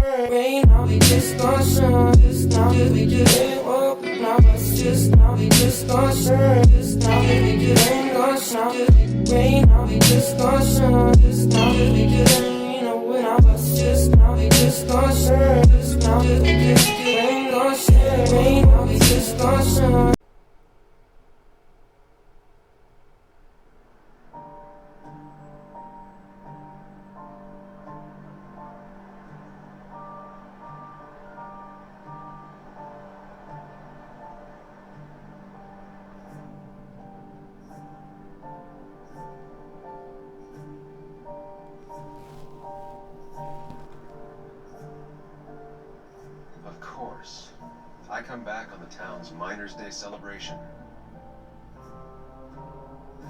shine. Now we just gon' shine. Just now we just ain't walk. Now it's just now we just gon' shine. Just now we just ain't gon' shine. Rain, now we just gon' shine. Just now we just ain't no way. Now it's just now we just gon' shine. Just now we just ain't gon' shine. Rain, now we just gon' shine. Of course. I come back on the town's Miners' Day celebration.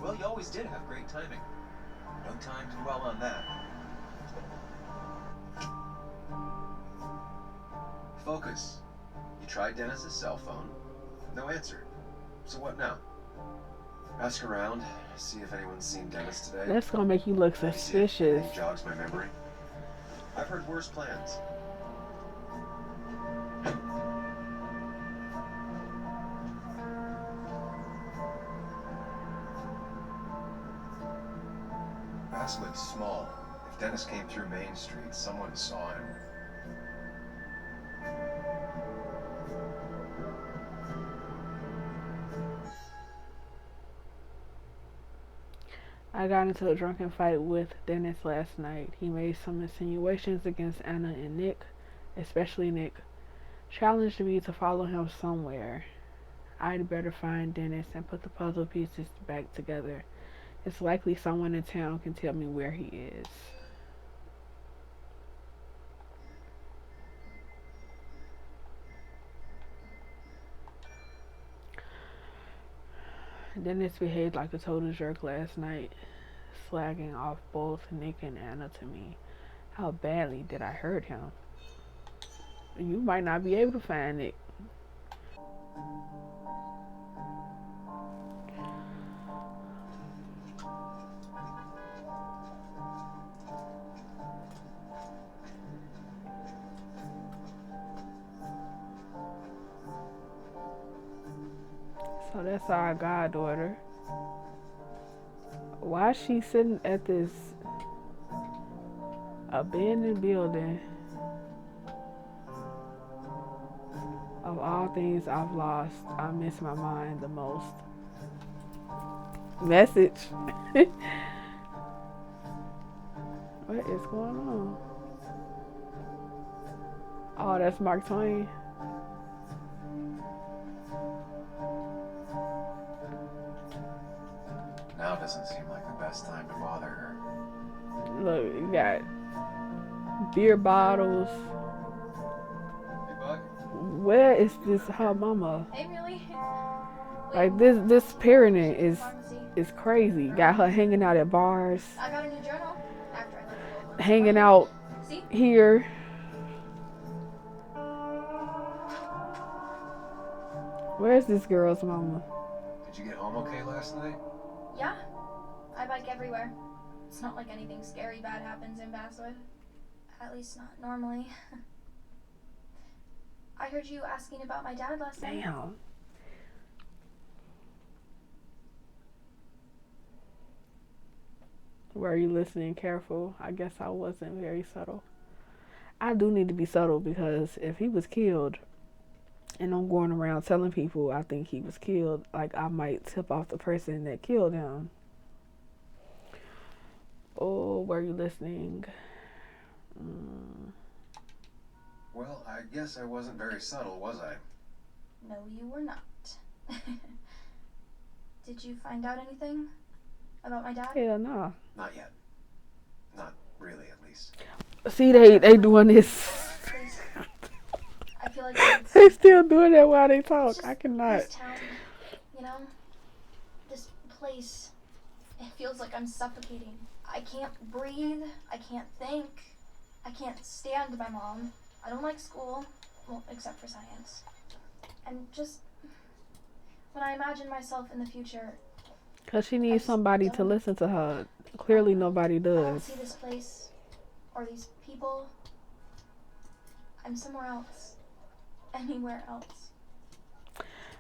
Well, you always did have great timing. No time to dwell on that. Focus. You tried Dennis's cell phone. No answer. So what now? Ask around, see if anyone's seen Dennis today. That's gonna make you look suspicious. Jogs my memory. I've heard worse plans. Grass looked small. If Dennis came through Main Street, someone saw him. I got into a drunken fight with Dennis last night. He made some insinuations against Anna and Nick, especially Nick. Challenged me to follow him somewhere. I'd better find Dennis and put the puzzle pieces back together. It's likely someone in town can tell me where he is. Dennis behaved like a total jerk last night, slagging off both Nick and Anna to me. How badly did I hurt him? You might not be able to find Nick. So that's our goddaughter. Why is she sitting at this abandoned building? Of all things I've lost, I miss my mind the most. Message. What is going on? Oh, that's Mark Twain. Now doesn't seem like the best time to bother her. Look, you got beer bottles. Hey, Bug? Where is this her mama? Hey, really? Like this parenting is crazy. Got her hanging out at bars, I got a new journal after I looked it over. hanging out See? here. Where's this girl's mama? Did you get home okay last night? Yeah. I bike everywhere. It's not like anything scary bad happens in Basswood. At least not normally. I heard you asking about my dad last night. Damn. Were you listening careful? I guess I wasn't very subtle. I do need to be subtle because if he was killed and I'm going around telling people I think he was killed, like I might tip off the person that killed him. Oh, were you listening? Well, I guess I wasn't very subtle, was I? No, you were not. Did you find out anything about my dad? Hell no. Not yet. Not really, at least. See, they doing this. I feel like They still doing that while they talk. just I cannot. This town, you know, this place, it feels like I'm suffocating. I can't breathe. I can't think. I can't stand my mom. I don't like school, well, except for science. And just when I imagine myself in the future, Because she needs somebody to listen to her. Clearly nobody I don't does. see this place or these people I'm somewhere else. Anywhere else.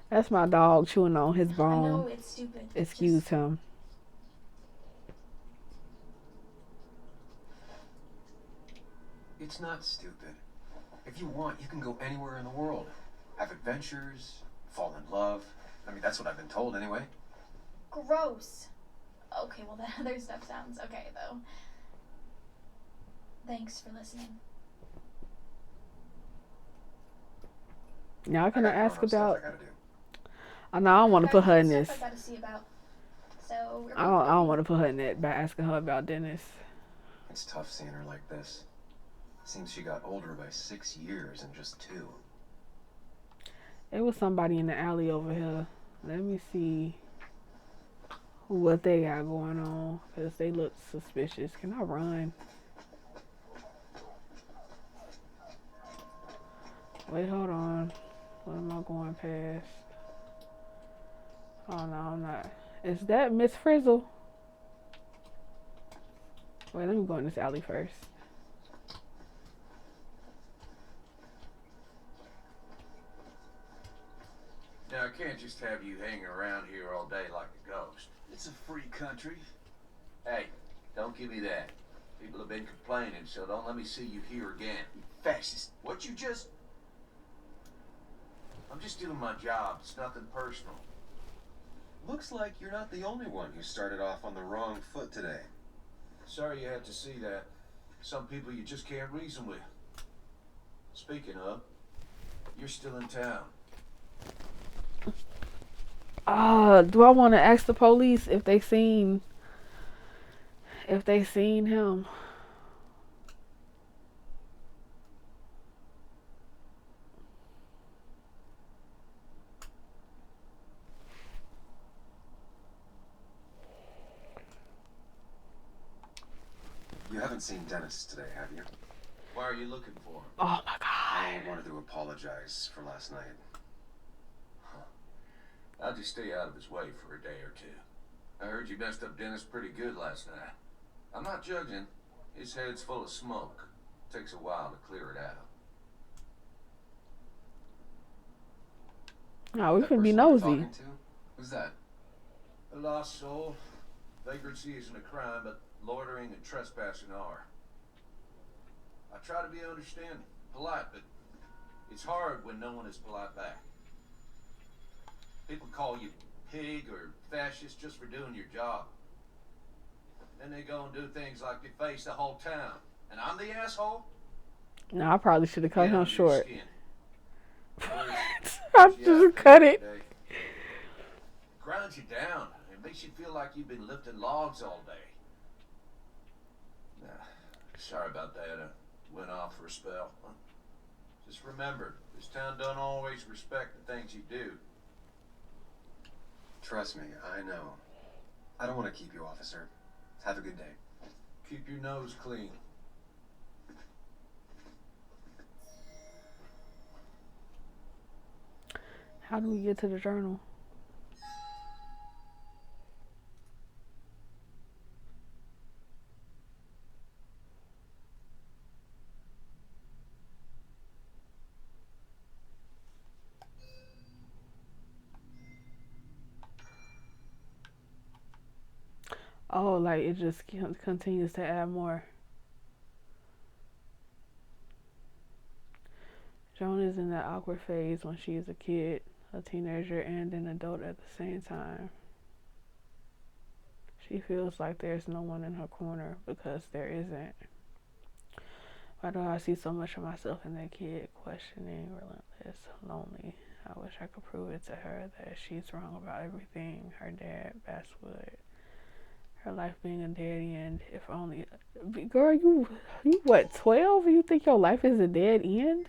That's my dog chewing on his I bone. know it's stupid. Excuse him. It's not stupid. If you want, you can go anywhere in the world. Have adventures, fall in love. I mean, that's what I've been told anyway. Gross. Okay, well, that other stuff sounds okay, though. Thanks for listening. Now can I ask grown-up stuff about? I gotta do. I know I don't want to put her in Stuff this. I gotta see about. So we're I don't want to put her in that by asking her about Dennis. It's tough seeing her like this. Seems she got older by 6 years in just 2. It was somebody in the alley over here. Let me see what they got going on, because they look suspicious. Can I run? Wait, hold on. What am I going past? Oh no, I'm not. Is that Miss Frizzle? Wait, let me go in this alley first. Now, I can't just have you hanging around here all day like a ghost. It's a free country. Hey, don't give me that. People have been complaining, so don't let me see you here again. You fascist. What you just... I'm just doing my job. It's nothing personal. Looks like you're not the only one who started off on the wrong foot today. Sorry you had to see that. Some people you just can't reason with. Speaking of, you're still in town. Do I want to ask the police if they seen him? You haven't seen Dennis today, have you? Why are you looking for him? Oh my I god. wanted to apologize for last night. I'll just stay out of his way for a day or two. I heard you messed up Dennis pretty good last night. I'm not judging. His head's full of smoke. Takes a while to clear it out. No, we That can be person you were nosy. talking to? Who's that? A lost soul. Vagrancy isn't a crime, but loitering and trespassing are. I try to be understanding, polite, but it's hard when no one is polite back. People call you pig or fascist just for doing your job. Then they go and do things like they face the whole town. And I'm the asshole? No, I probably should have cut Get him under your short. skin. I just cut it. Grinds you down. It makes you feel like you've been lifting logs all day. Nah, sorry about that. I went off for a spell. Just remember, this town don't always respect the things you do. Trust me, I know. I don't want to keep you, officer. Have a good day. Keep your nose clean. How do we get to the journal? Oh, like it just continues to add more. Joan is in that awkward phase when she is a kid, a teenager, and an adult at the same time. She feels like there's no one in her corner because there isn't. Why do I see so much of myself in that kid? Questioning, relentless, lonely. I wish I could prove it to her that she's wrong about everything. Her dad, Basswood. Her life being a dead end. If only... Girl, you what, 12? You think your life is a dead end?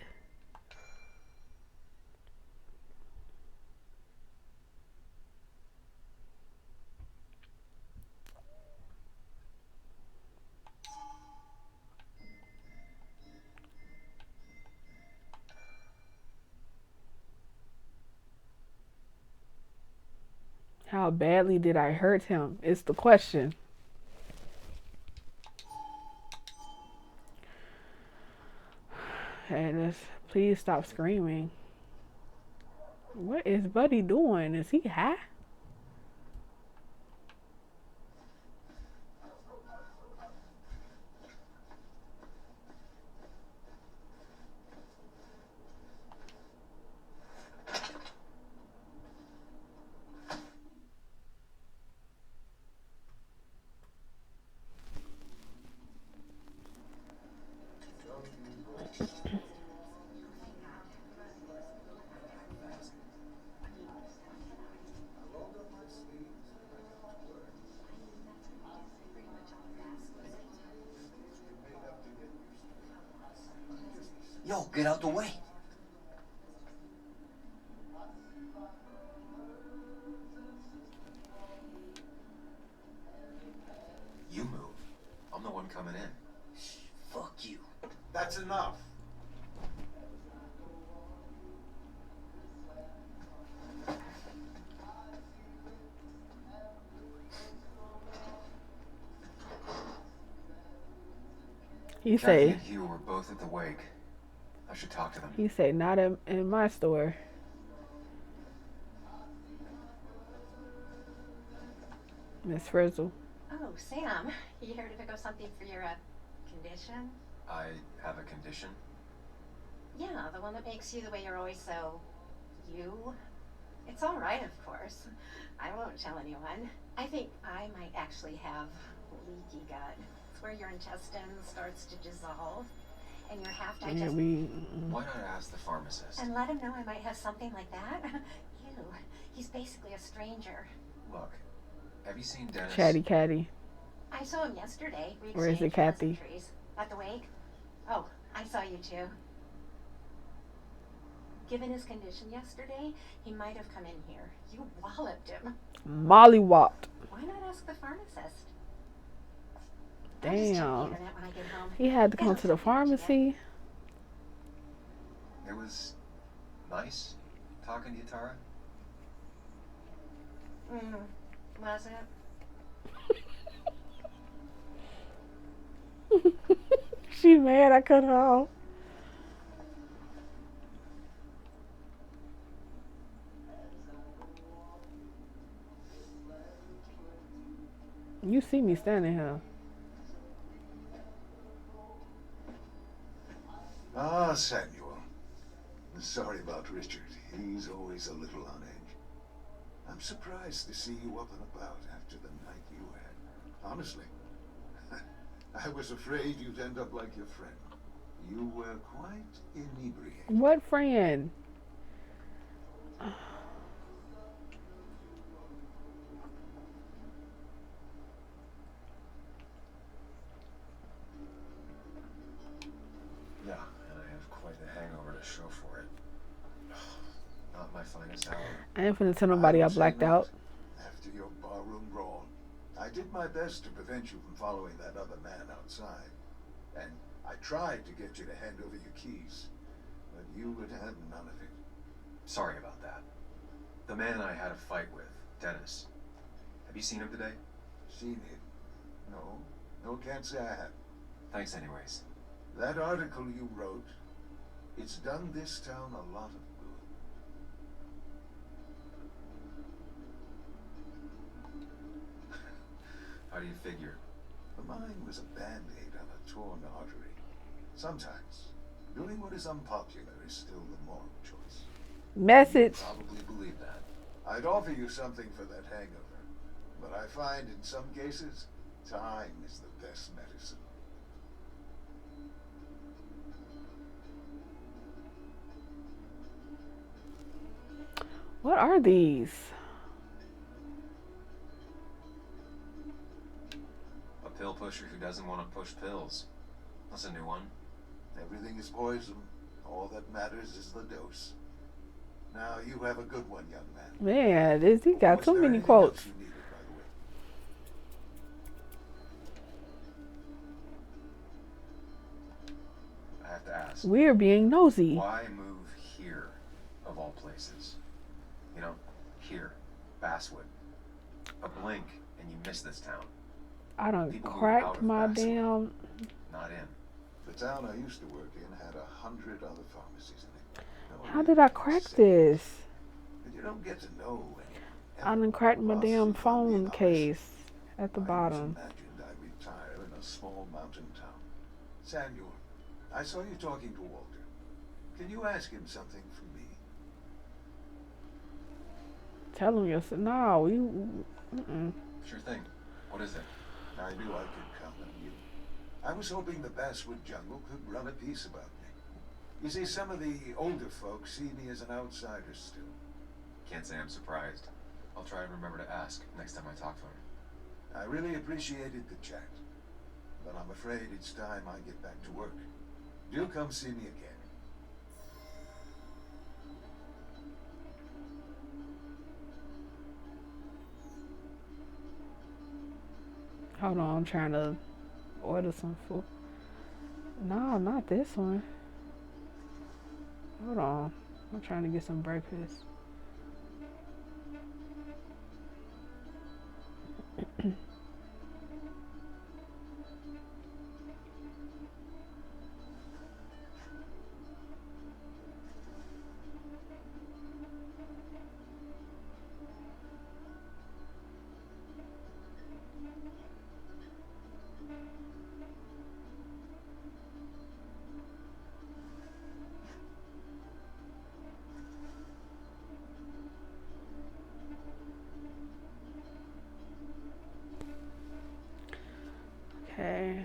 How badly did I hurt him? Is the question. Okay, please stop screaming. What is Buddy doing? Is he high? Yo, get out the way. You move. I'm the one coming in. Fuck you. That's enough. He Kathy say, and Hugh were both at the wake. I should talk to them. he say, not in my store. Miss Frizzle. Oh, Sam, you here to pick up something for your condition? I have a condition. Yeah, the one that makes you the way you're always so you. It's all right, of course. I won't tell anyone. I think I might actually have leaky gut. It's where your intestine starts to dissolve and your half Yeah, digest. Why not ask the pharmacist? And let him know I might have something like that. Ew, he's basically a stranger. Look, have you seen Dennis? Chatty Catty. I saw him yesterday. We Where is it, exchanged Kathy? pleasantries. At the wake? Oh, I saw you too. Given his condition yesterday, he might have come in here. You walloped him. Mollywopped. Why not ask the pharmacist? I'll just check the Damn. internet when I get home. He had to come It'll to the tell me what you get. pharmacy. It was nice talking to you, Tara. Was it? She mad I cut her off. You see me standing here. Ah, Samuel. Sorry about Richard. He's always a little on edge. I'm surprised to see you up and about after the night you had. Honestly. I was afraid you'd end up like your friend. You were quite inebriated. What friend? Yeah, and I have quite the hangover to show for it. Not my finest hour. I ain't finna tell nobody I would say blacked not. out. After your barroom brawl, I did my best to prevent you from following that other man outside. And I tried to get you to hand over your keys, but you would have none of it. Sorry about that. The man I had a fight with, Dennis. Have you seen him today? Seen him? No, can't say I have. Thanks anyways. That article you wrote, it's done this town a lot of good. How do you figure? Mine was a band-aid on a torn artery. Sometimes, doing what is unpopular is still the moral choice. Message. Probably believe that. I'd offer you something for that hangover, but I find in some cases, time is the best medicine. What are these? A pill pusher who doesn't want to push pills. That's a new one. Everything is poison. All that matters is the dose. Now you have a good one, young man. Man, he got Was too there many anything quotes. else you needed, by the way? I have to ask. We're being nosy. Why move here, of all places? You know, here, Basswood. A blink and you miss this town. I done People move out cracked of my Basswood. damn. Not in. The town I used to work in had 100 other pharmacies in it. No How one did I even crack considered. this? But you don't get to know I anyone. done cracked my I'll damn see, I'm being phone honest. case at the I always bottom. imagined I'd retire in a small mountain town. Samuel, I saw you talking to Walter. Can you ask him something for me? Tell him yourself. No, you. Sure thing. What is it? I knew I could count on you. I was hoping the Basswood Jungle could run a piece about me. You see, some of the older folks see me as an outsider still. Can't say I'm surprised. I'll try and remember to ask next time I talk to him. I really appreciated the chat, but I'm afraid it's time I get back to work. Do come see me again. Hold on, I'm trying to order some food. No, not this one. Hold on. I'm trying to get some breakfast. Okay.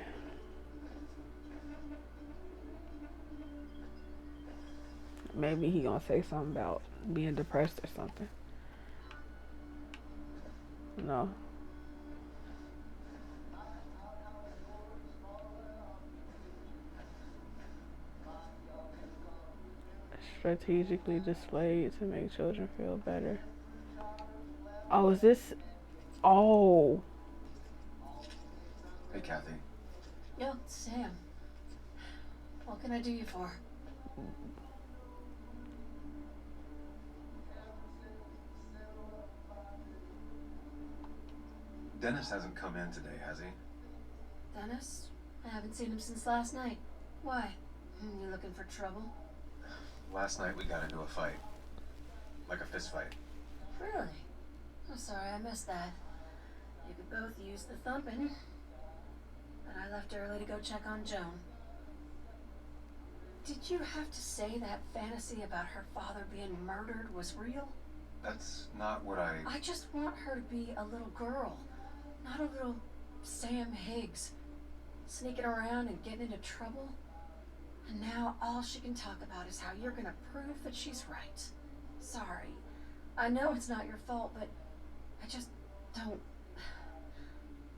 Maybe he gonna say something about being depressed or something. No. Strategically displayed to make children feel better. Oh, is this? Oh, Hey, Kathy. Yo, Sam. What can I do you for? Dennis hasn't come in today, has he? Dennis? I haven't seen him since last night. Why? You looking for trouble? Last night we got into a fight. Like a fist fight. Really? I'm sorry I missed that. You could both use the thumping. But I left early to go check on Joan. Did you have to say that fantasy about her father being murdered was real? That's not what I just want her to be a little girl, not a little Sam Higgs, sneaking around and getting into trouble. And now all she can talk about is how you're gonna prove that she's right. Sorry. I know it's not your fault, but I just don't.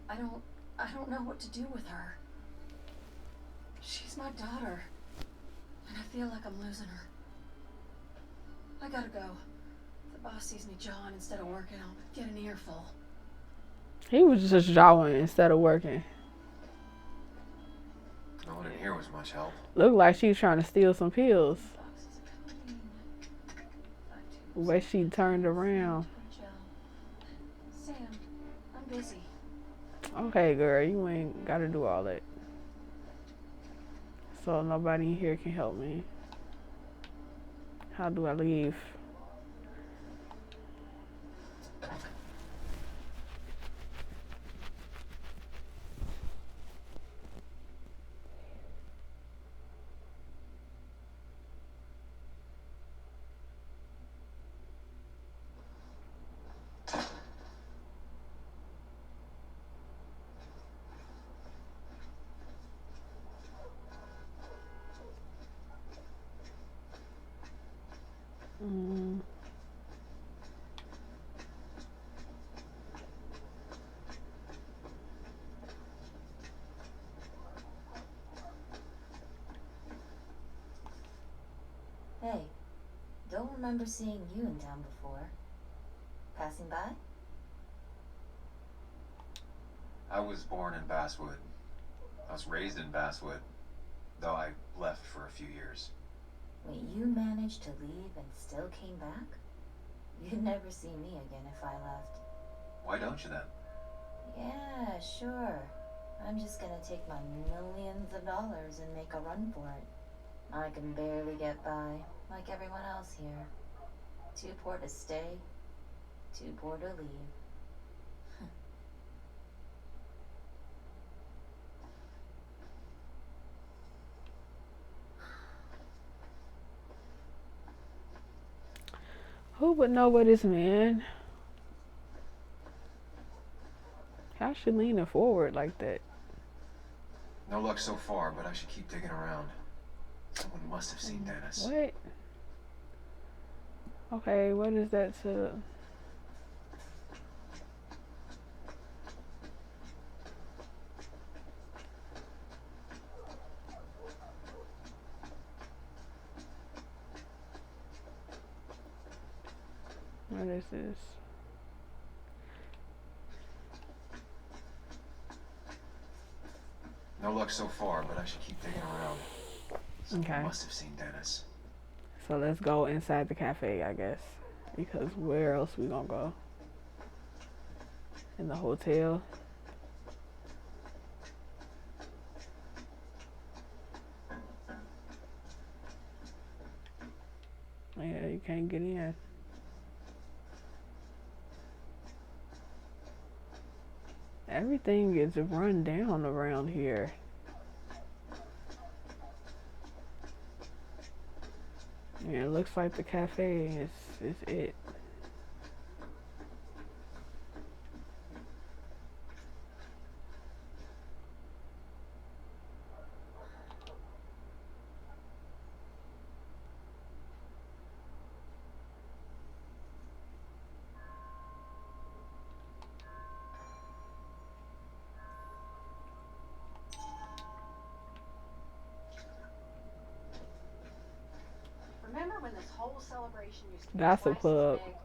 I don't know what to do with her. She's my daughter, and I feel like I'm losing her. I gotta go. If the boss sees me jawing instead of working, I'll get an earful. he was just jawing instead of working. No one in here was much help. Looked like she was trying to steal some pills. The way she turned around. Sam, I'm busy. Okay, girl, you ain't gotta do all that. So nobody here can help me. How do I leave? Mm. Hey, don't remember seeing you in town before. Passing by? I was born in Basswood. I was raised in Basswood, though I left for a few years. Wait, you managed to leave and still came back? You'd never see me again if I left. Why don't you then? Yeah, sure. I'm just gonna take my millions of dollars and make a run for it. I can barely get by, like everyone else here. Too poor to stay, too poor to leave. Who would know what this man? How's she leaning forward like that? No luck so far, but I should keep digging around. Someone must have seen Dennis. What? Okay, what is that to? What is this? No luck so far, but I should keep digging around. Someone Okay. must have seen Dennis. So let's go inside the cafe, I guess. Because where else we gonna go? In the hotel? Yeah, you can't get in. Everything is run down around here. Yeah, it looks like the cafe is it. Remember when this whole celebration used to be Gossip twice Club. as big?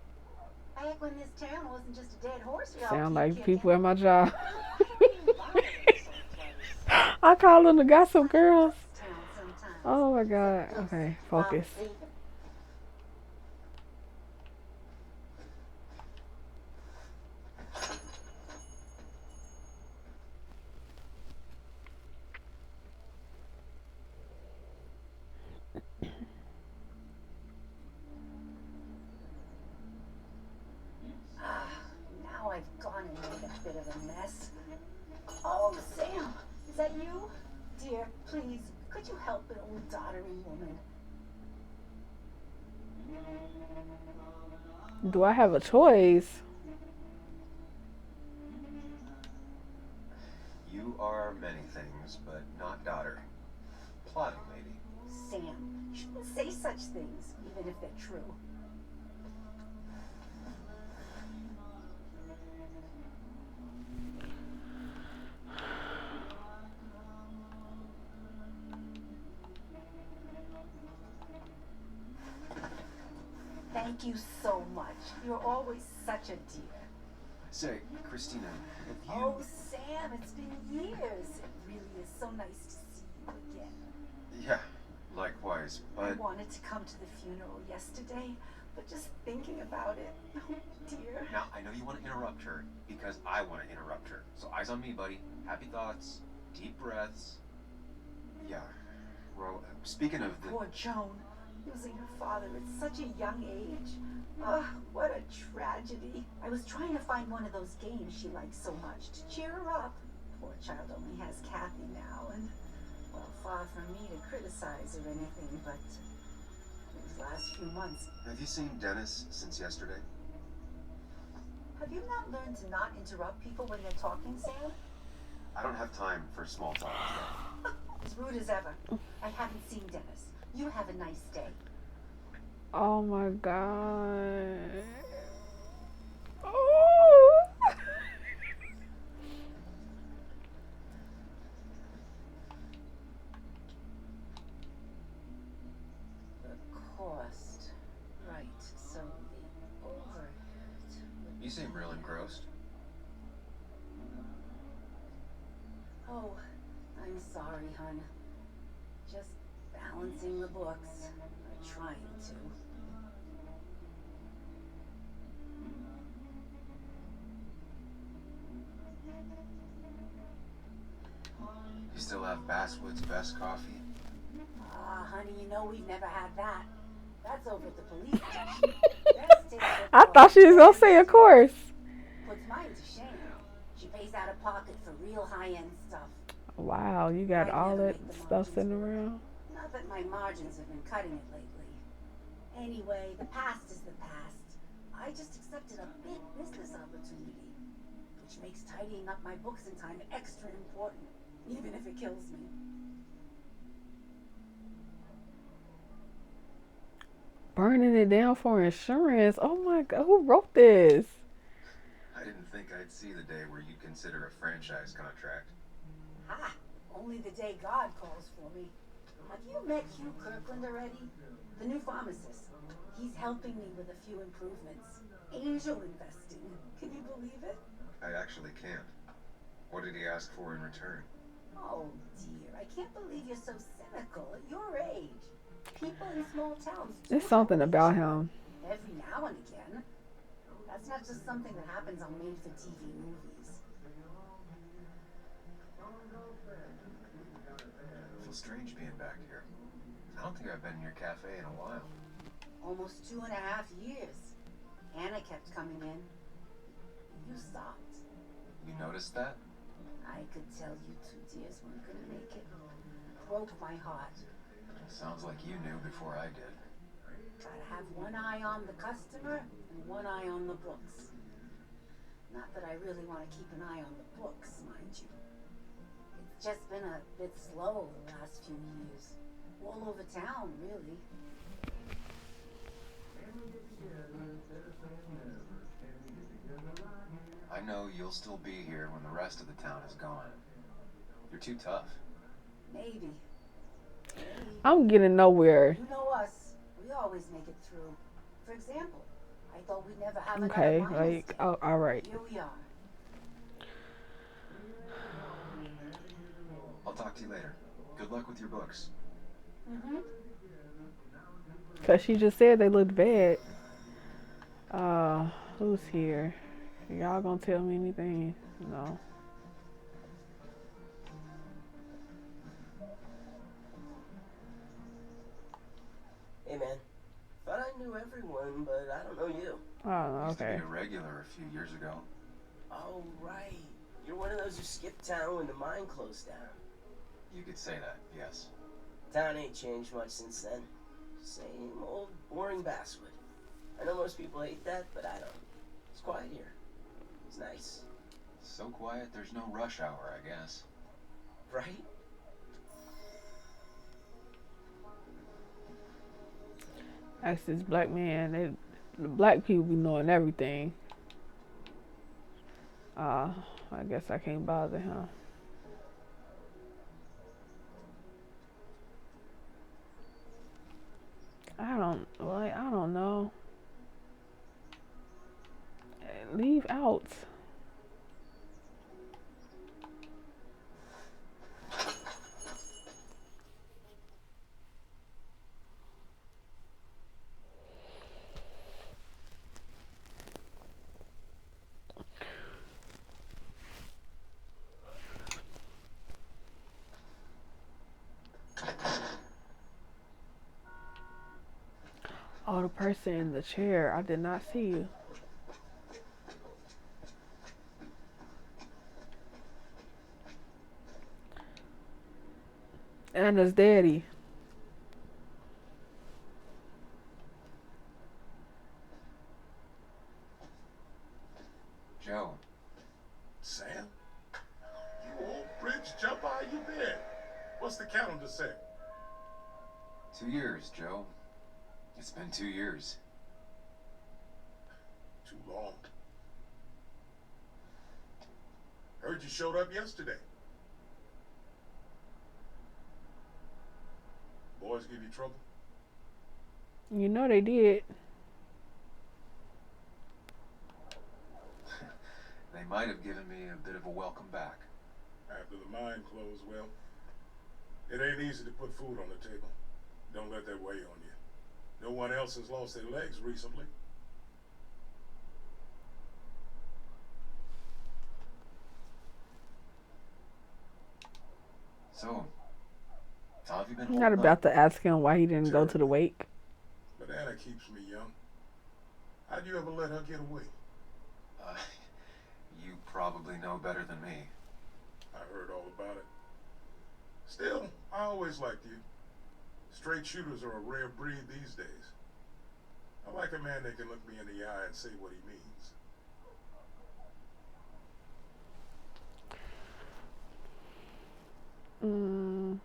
Back when this town wasn't just a dead horse we all Sound keep like kicking. people at my job. Why do we even bother with this old place? I call them the Gossip Girls. Town sometimes. Oh my god. Okay, focus. Now I've gone and made a bit of a mess. Oh, Sam, is that you? Dear, please, could you help an old doddering woman? Do I have a choice? You are many things, but not daughter. Plotting, maybe. Sam, you shouldn't say such things, even if they're true. Thank you so much. You're always such a dear. Say, Christina, have you... Oh, Sam, it's been years. It really is so nice to see you again. Yeah, likewise, I but... wanted to come to the funeral yesterday, but just thinking about it, oh dear. Now, I know you want to interrupt her, because I want to interrupt her. So eyes on me, buddy. Happy thoughts, deep breaths. Yeah, speaking of the... Poor Joan, losing her father at such a young age. Ugh, what a tragedy. I was trying to find one of those games she likes so much to cheer her up. Poor child only has Kathy now, and, well, far from me to criticize or anything, but these last few months... Have you seen Dennis since yesterday? Have you not learned to not interrupt people when they're talking, Sam? I don't have time for small talk today. As rude as ever. I haven't seen Dennis. You have a nice day. Oh my god. Oh. The cost. Right, so the overhead. You seem real engrossed. Oh, I'm sorry, hon. Just balancing the books. Or trying to. You still have Basswood's best coffee? Honey, you know we've never had that. That's over at the police station. Best ticket I thought she was gonna say, of course. puts mine to shame. She pays out of pocket for real high-end stuff. Wow, you got I'd all never that make the stuff margins sitting work. around. Not that my margins have been cutting it lately. Anyway, the past is the past. I just accepted a big business opportunity, which makes tidying up my books in time extra important, even if it kills me. Burning it down for insurance. Oh my God, who wrote this? I didn't think I'd see the day where you'd consider a franchise contract. Ha! Only the day God calls for me. Have you met Hugh Kirkland already? The new pharmacist. He's helping me with a few improvements. Angel investing. Can you believe it? I actually can't. What did he ask for in return? Oh dear, I can't believe you're so cynical at your age. People in small towns do There's something help about each other him. every now and again. That's not just something that happens on made-for-TV movies. It feels strange being back here. I don't think I've been in your cafe in a while. Almost 2.5 years. Anna kept coming in. You stopped. You noticed that? I could tell you two dears weren't gonna make it. Broke my heart. Sounds like you knew before I did. Gotta have one eye on the customer and one eye on the books. Not that I really want to keep an eye on the books, mind you. It's just been a bit slow the last few years. All over town, really. I know you'll still be here when the rest of the town is gone. You're too tough. Maybe. I'm getting nowhere. You know us. We always make it through. For example, I thought we'd never have Okay, another minus like, day. oh, all right. Here we are. I'll talk to you later. Good luck with your books. Mm-hmm. Cause she just said they looked bad. Who's here? Y'all gonna tell me anything? No. Hey man, thought I knew everyone, but I don't know you. Oh, Used to okay. be a regular a few years ago. Oh right, you're one of those who skipped town when the mine closed down. You could say that, yes. Town ain't changed much since then. Same old boring Basswood. I know most people hate that, but I don't. It's quiet here. It's nice. So quiet, there's no rush hour, I guess. Right? Ask this black man. The black people be knowing everything. I guess I can't bother him. I don't know. Leave out. Oh, the person in the chair. I did not see you. Anna's daddy. Joe. Sam? You old bridge jumper, how you been? What's the calendar say? 2 years, Joe. It's been 2 years. Too long. Heard you showed up yesterday. Boys give you trouble? You know they did. They might have given me a bit of a welcome back. After the mine closed, well, it ain't easy to put food on the table. Don't let that weigh on you. No one else has lost their legs recently. So, how have you been I'm holding not up? about to ask him why he didn't go to the Terribly. wake. But Anna keeps me young. How'd you ever let her get away? Uh, you probably know better than me. I heard all about it. Still, I always liked you. Straight shooters are a rare breed these days. I like a man that can look me in the eye and say what he means. Mm,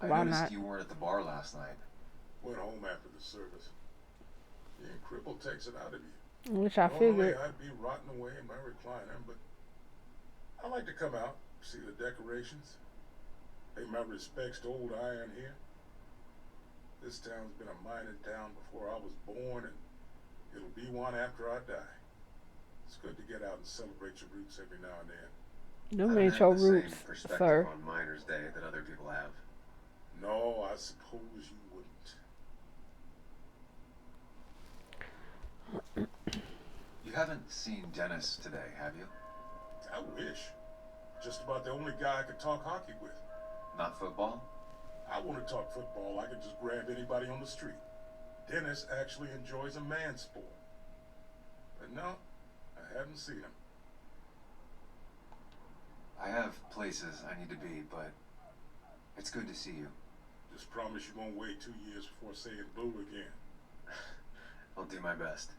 I why noticed not? you weren't at the bar last night. Went home after the service. Being crippled takes it out of you. Which I Normally, figured. I'd be rotting away in my recliner, but I like to come out, see the decorations, pay my respects to old Iron here. This town's been a mining town before I was born, and it'll be one after I die. It's good to get out and celebrate your roots every now and then. Them I don't ain't have your the roots, same perspective sir. on Miners' Day that other people have. No, I suppose you wouldn't. You haven't seen Dennis today, have you? I wish. Just about the only guy I could talk hockey with. Not football? I want to talk football. I could just grab anybody on the street. Dennis actually enjoys a man sport. But no, I haven't seen him. I have places I need to be, but it's good to see you. Just promise you won't wait 2 years before saying boo again. I'll do my best.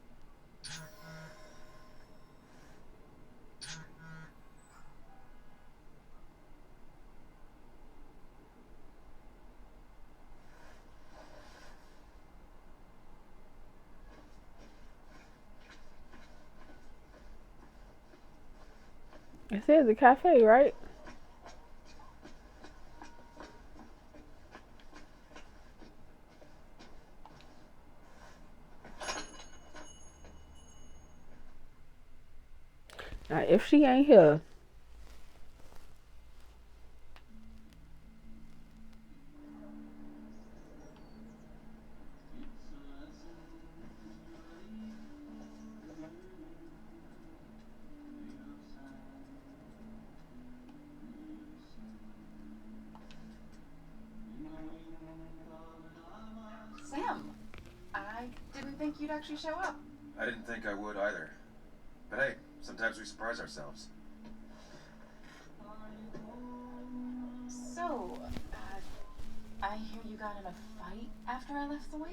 It says the cafe, right? Now, if she ain't here, Sam, I didn't think you'd actually show up. I didn't think I would either. But hey, sometimes we surprise ourselves. So, I hear you got in a fight after I left the wake?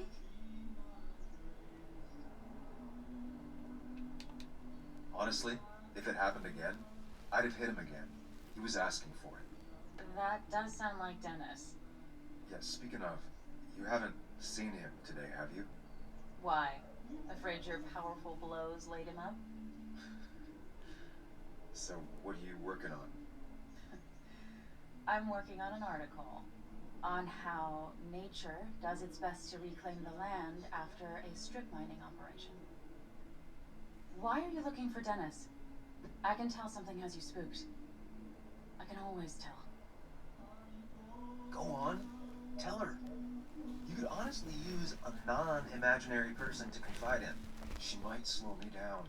Honestly, if it happened again, I'd have hit him again. He was asking for it. That does sound like Dennis. Yes, speaking of, you haven't seen him today, have you? Why? Afraid your powerful blows laid him up? So, what are you working on? I'm working on an article on how nature does its best to reclaim the land after a strip mining operation. Why are you looking for Dennis? I can tell something has you spooked. I can always tell. Go on, tell her. You could honestly use a non-imaginary person to confide in. She might slow me down,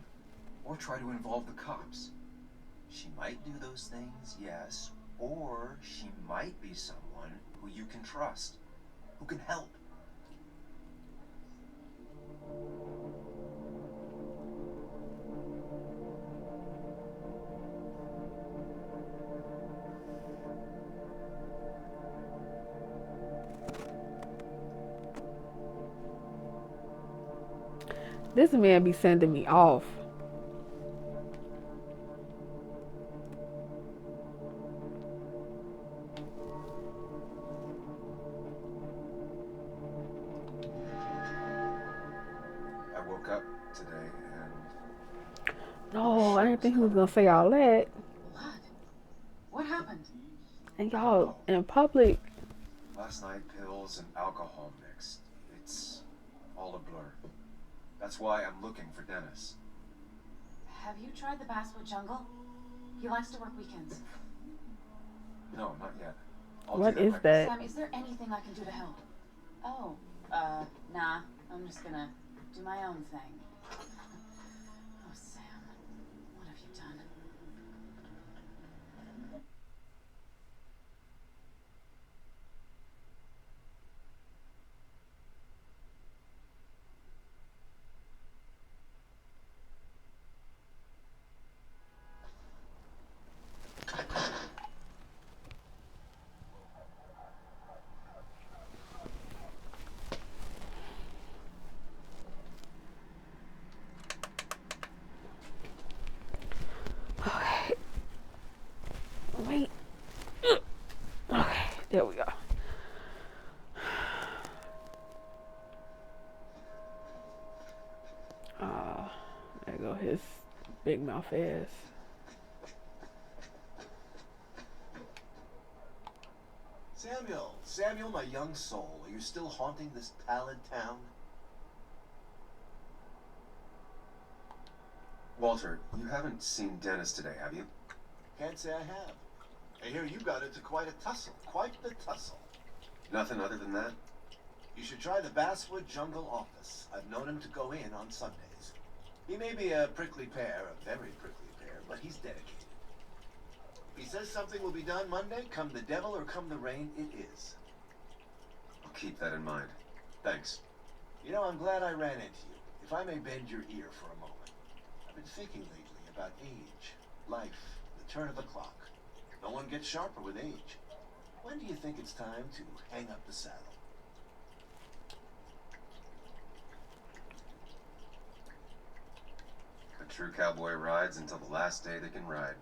or try to involve the cops. She might do those things, yes, or she might be someone who you can trust, who can help. this man be sending me off. I woke up today and No, I didn't think he was gonna say all that. Blood? What happened? And y'all in public. last night pills and alcohol mixed. It's all a blur. That's why I'm looking for Dennis. Have you tried the Basswood Jungle? He likes to work weekends. No, not yet. I'll What do that is right that? Sam, is there anything I can do to help? Oh, nah. I'm just gonna do my own thing. Oh, Sam, what have you done? go his big mouth ass. Samuel, my young soul, are you still haunting this pallid town? Walter, you haven't seen Dennis today, have you? Can't say I have. I hear you got into quite a tussle. Quite the tussle. Nothing other than that? You should try the Basswood Jungle office. I've known him to go in on Sundays. He may be a prickly pear, a very prickly pear, but he's dedicated. If he says something will be done Monday, come the devil or come the rain, it is. I'll keep that in mind. Thanks. You know, I'm glad I ran into you. If I may bend your ear for a moment. I've been thinking lately about age, life, the turn of the clock. No one gets sharper with age. When do you think it's time to hang up the saddle? A true cowboy rides until the last day they can ride.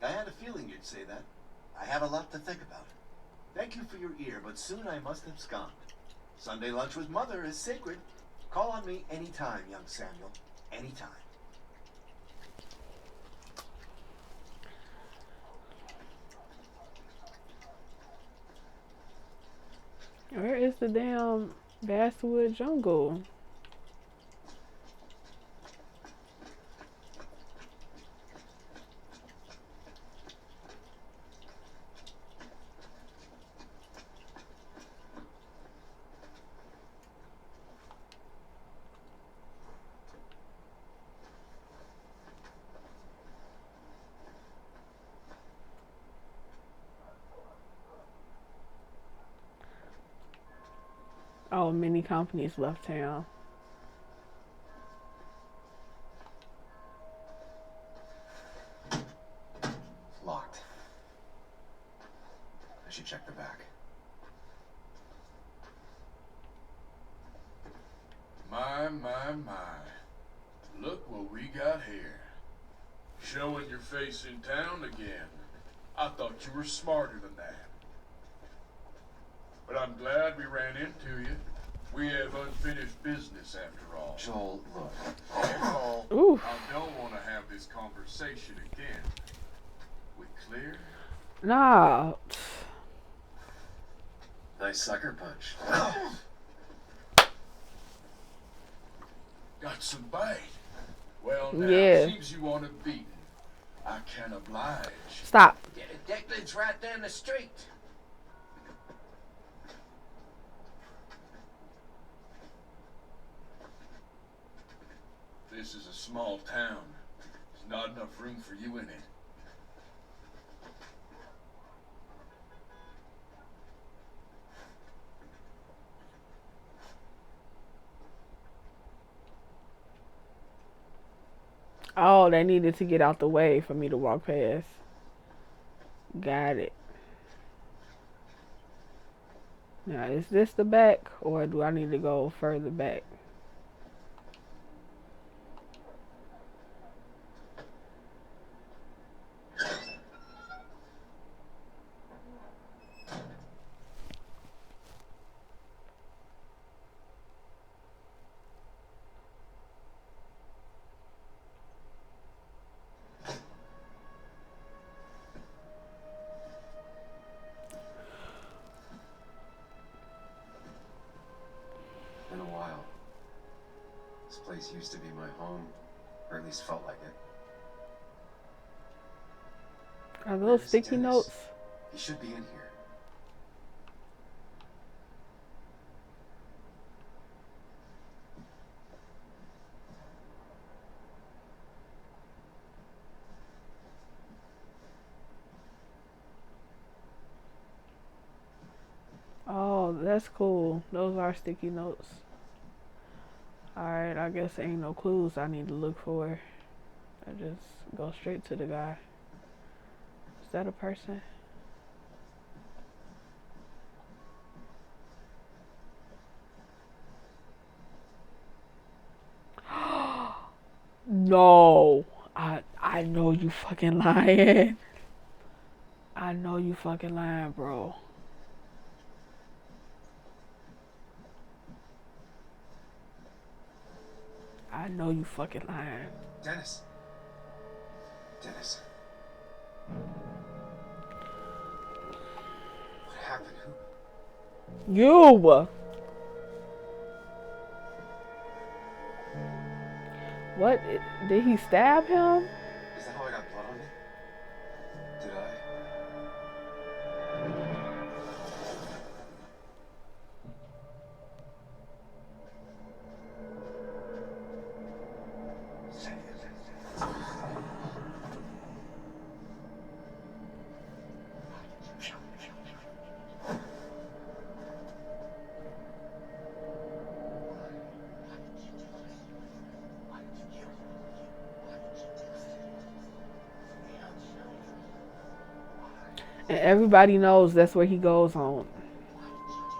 I had a feeling you'd say that. I have a lot to think about. Thank you for your ear, but soon I must abscond. Sunday lunch with Mother is sacred. Call on me anytime, young Samuel. Anytime. Where is the damn Basswood Jungle? Oh, many companies left town. Locked. I should check the back. My. Look what we got here. Showing your face in town again. I thought you were smarter than that. But I'm glad we ran into you. We have unfinished business after all. Joel, look. Careful. Oof. I don't want to have this conversation again. We clear? Nah. Nice sucker punch. Got some bite. Well, now, Yeah. seems you want it beaten. I can oblige. Stop. Declan's right down the street. This is a small town. There's not enough room for you in it. Oh, they needed to get out the way for me to walk past. Got it. Now, is this the back, or do I need to go further back? Been a while. This place used to be my home, or at least felt like it. Are those Where's sticky Dennis? notes? He should be in here. Oh, that's cool. Those are sticky notes. Alright, I guess ain't no clues I need to look for. I just go straight to the guy. Is that a person? No. I know you fucking lying. I know you fucking lying, bro. I know you fucking lying. Dennis. Dennis. What happened? Who? You. What? Did he stab him? Is that how I got blood on me? Did I? And everybody knows that's where he goes on.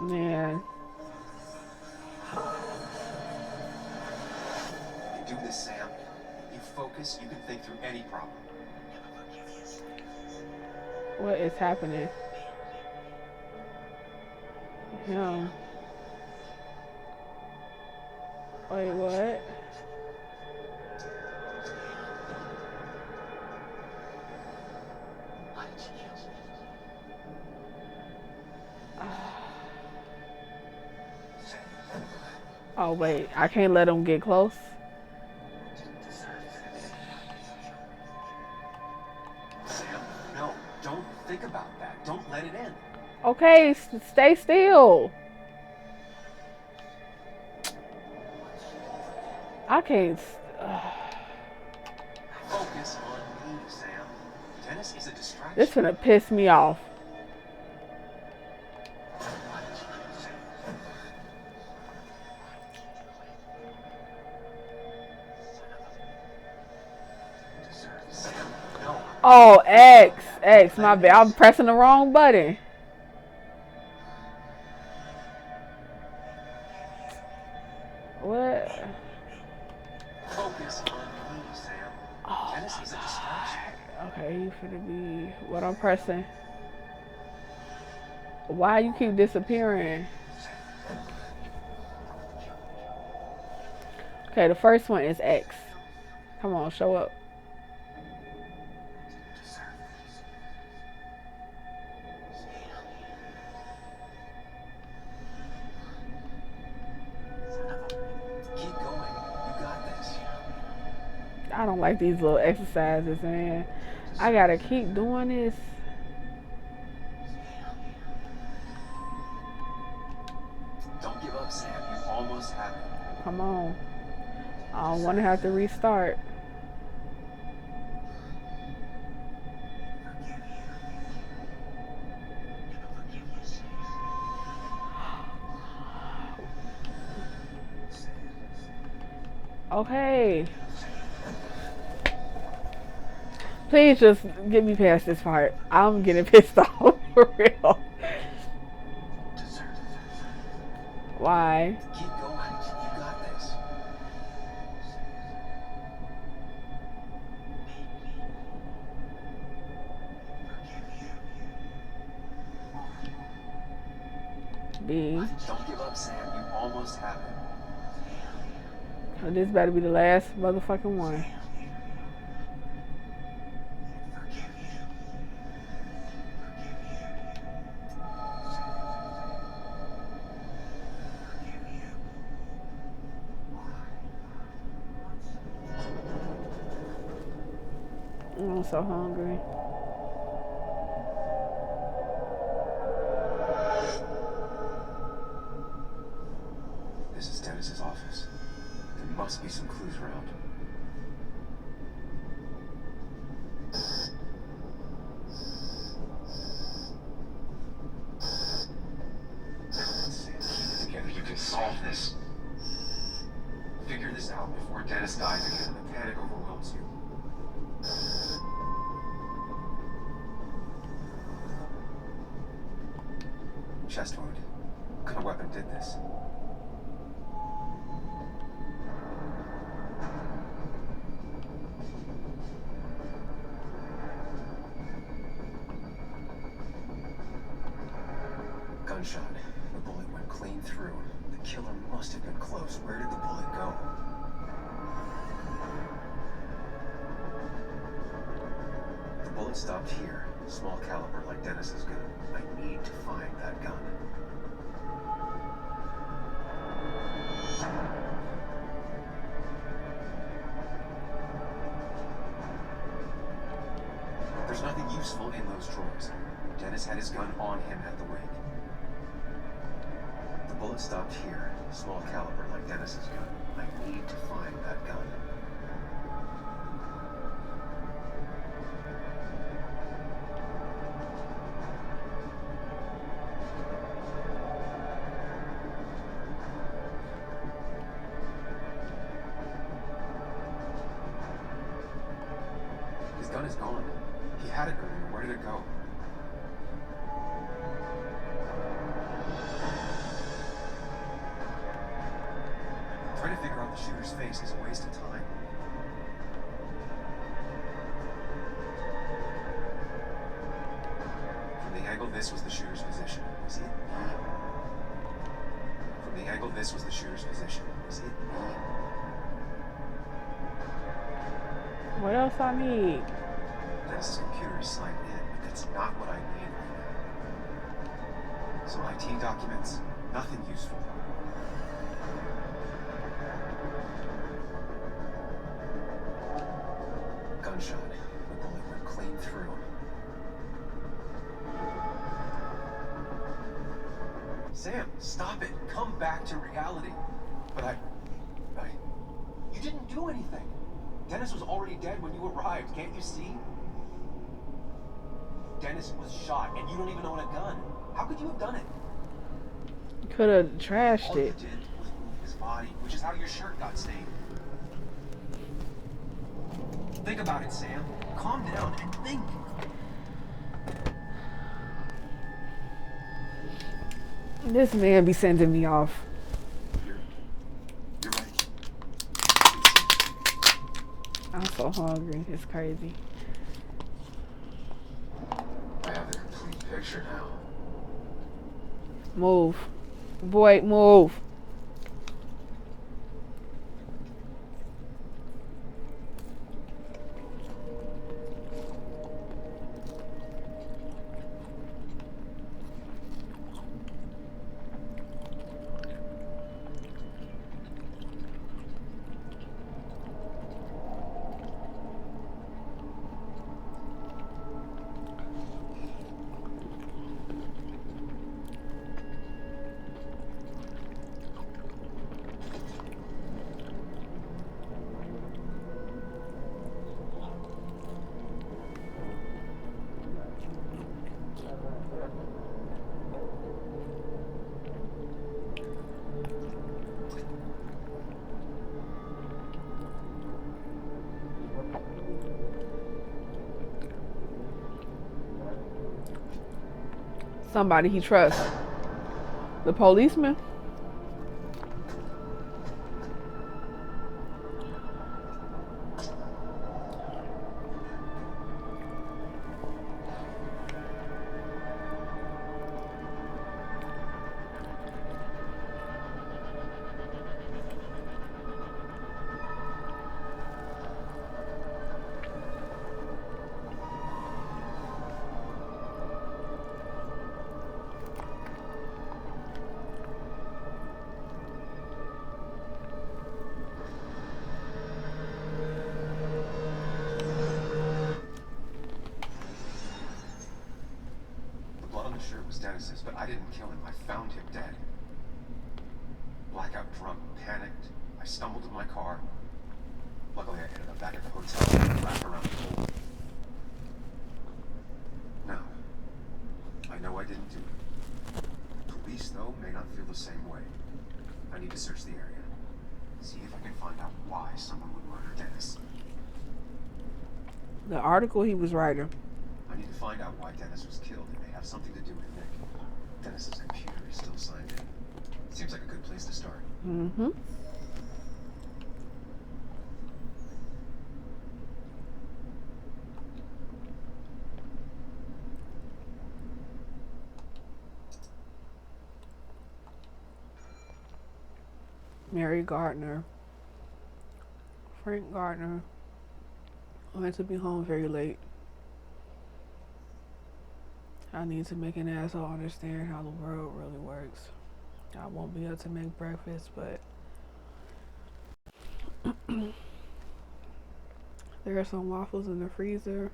Man. You can do this, Sam. You focus, you can think through any problem. What is happening? Him. Wait, what? Oh wait, I can't let him get close. Sam, no, don't think about that. Don't let it in. Okay, stay still. I can't. Focus on me, Sam. Dennis is a distraction. This finna piss me off. Oh, X, my bad. I'm pressing the wrong button. What? Focus on me, Sam. Oh, Dennis is a distraction. Okay, you finna be what I'm pressing. Why you keep disappearing? Okay, the first one is X. Come on, show up. I don't like these little exercises, man. I gotta keep doing this. Don't give up, Sam. You almost have it. Come on. I don't want to have to restart. Okay. Please just get me past this part. I'm getting pissed off for real. Why? Keep going. You got this. B. Don't give up, Sam. You almost have it. This better be the last motherfucking one. I'm so hungry. This is Dennis's office. There must be some clues around. Sam, keep it together. You can solve this. Figure this out before Dennis dies again and the panic overwhelms you. Chest wound. What kind of weapon did this? Gunshot. The bullet went clean through. The killer must have been close. Where did the bullet go? bullet stopped here. Small caliber, like Dennis's gun. I need to find that gun. There's nothing useful in those drawers. Dennis had his gun on him at the wake. The bullet stopped here. Small caliber, like Dennis's gun. I need to find that gun. His gun is gone. He had it earlier. Where did it go? Trying to figure out the shooter's face is a waste of time. From the angle this was the shooter's position. Was it me? From the angle this was the shooter's position. Was it me? What else I need? Dennis's computer is signed in, but that's not what I need right now. Some IT documents, nothing useful. Gunshot. The bullet went clean through. Sam, stop it. Come back to reality. But you didn't do anything. Dennis was already dead when you arrived. Can't you see? Dennis was shot, and you don't even own a gun. How could you have done it? Could have trashed All you it. did was move his body, which is how your shirt got stained. Think about it, Sam. Calm down and think. This man be sending me off. You're right. I'm so hungry. It's crazy. I have the complete picture now. Move. Boy, move. Somebody he trusts. The policeman. Dennis's, but I didn't kill him. I found him dead. Blackout drunk, panicked. I stumbled to my car. Luckily, I ended up back at the hotel and wrapped around the pole. No. I know I didn't do it. Police, though, may not feel the same way. I need to search the area. See if I can find out why someone would murder Dennis. The article he was writing. I need to find out why Dennis was killed. It may have something to do with Nick. Dennis's computer is still signed in. Seems like a good place to start. Mm-hmm. Mary Gardner. Frank Gardner went to be home very late. I need to make an asshole understand how the world really works. I won't be able to make breakfast, but there are some waffles in the freezer,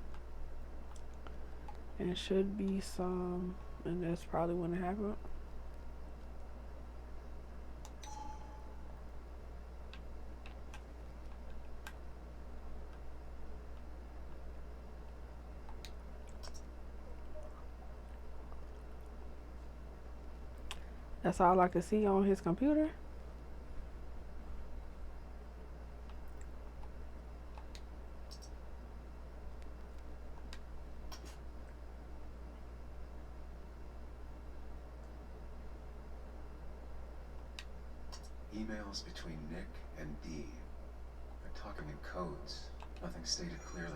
and should be some, and that's probably when it happened. That's all I could see on his computer. Emails between Nick and Dee. They're talking in codes. Nothing stated clearly.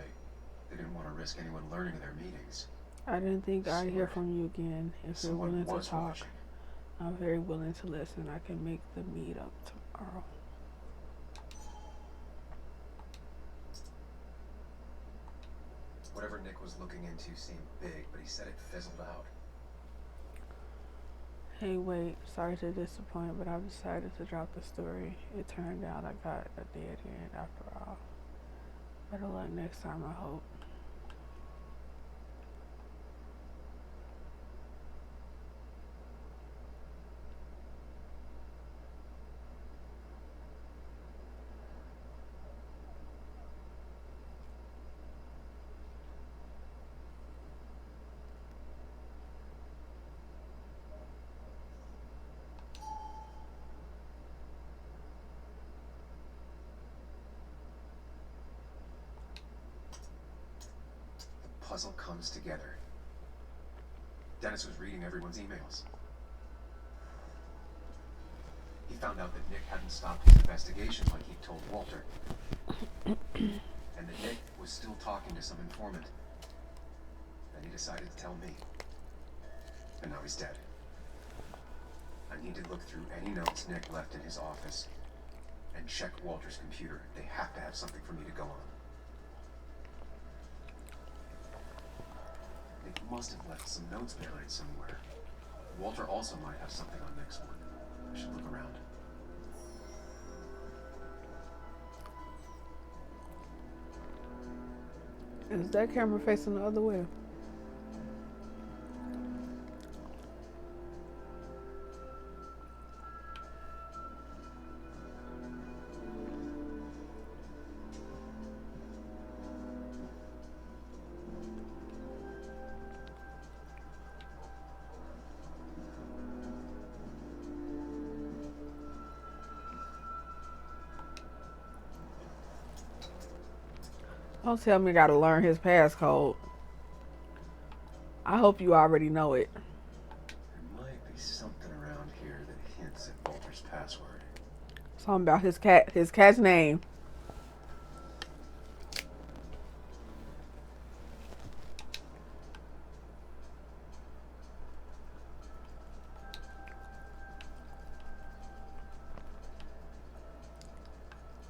They didn't want to risk anyone learning of their meetings. I didn't think I'd hear from you again. If you're Someone willing to was talk, watching. I'm very willing to listen. I can make the meet up tomorrow. Whatever Nick was looking into seemed big, but he said it fizzled out. Hey, wait, sorry to disappoint, but I've decided to drop the story. It turned out I got a dead end after all. Better luck next time, I hope. The puzzle comes together. Dennis was reading everyone's emails. He found out that Nick hadn't stopped his investigation like he'd told Walter. And that Nick was still talking to some informant. Then he decided to tell me. And now he's dead. I need to look through any notes Nick left in his office and check Walter's computer. They have to have something for me to go on. Nick must have left some notes behind somewhere. Walter also might have something on Nick's one. I should look around. Is that camera facing the other way? Don't tell me I gotta learn his passcode. I hope you already know it. There might be something around here that hints at Walter's password. Something about his cat's name.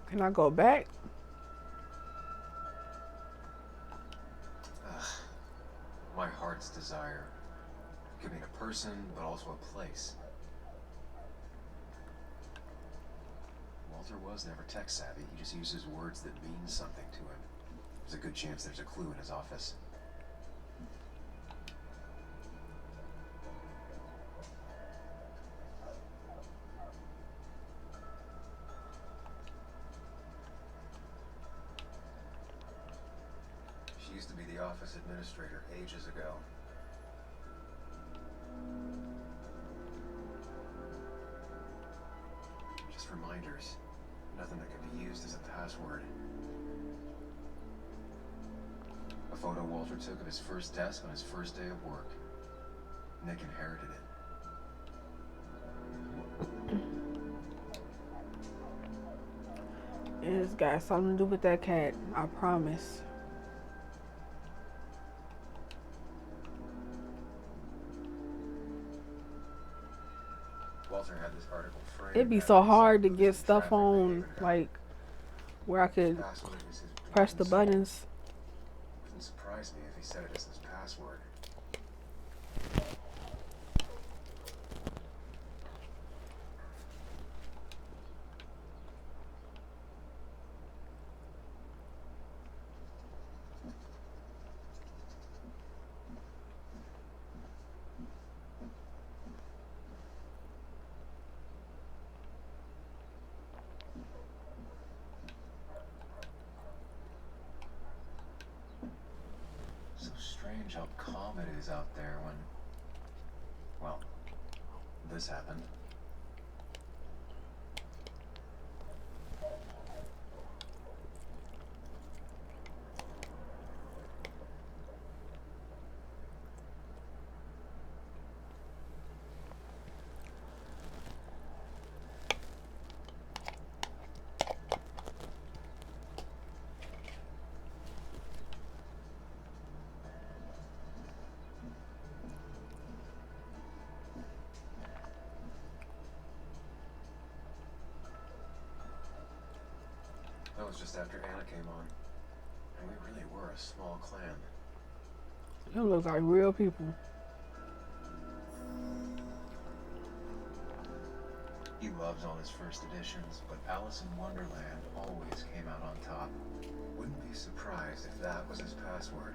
Can I go back? My heart's desire. Could mean a person, but also a place. Walter was never tech savvy. He just uses words that mean something to him. There's a good chance there's a clue in his office. She used to be the office administrator ages ago. Just reminders. Nothing that could be used as a password. A photo Walter took of his first desk on his first day of work. Nick inherited it. It's got something to do with that cat, I promise. Walter had this article framed. It'd be so hard to get stuff on, like, where I could press the buttons. Wouldn't surprise me if he set it as his password. how calm it is out there when, well, this happened. That was just after Anna came on. And we really were a small clan. They look like real people. He loves all his first editions, but Alice in Wonderland always came out on top. Wouldn't be surprised if that was his password.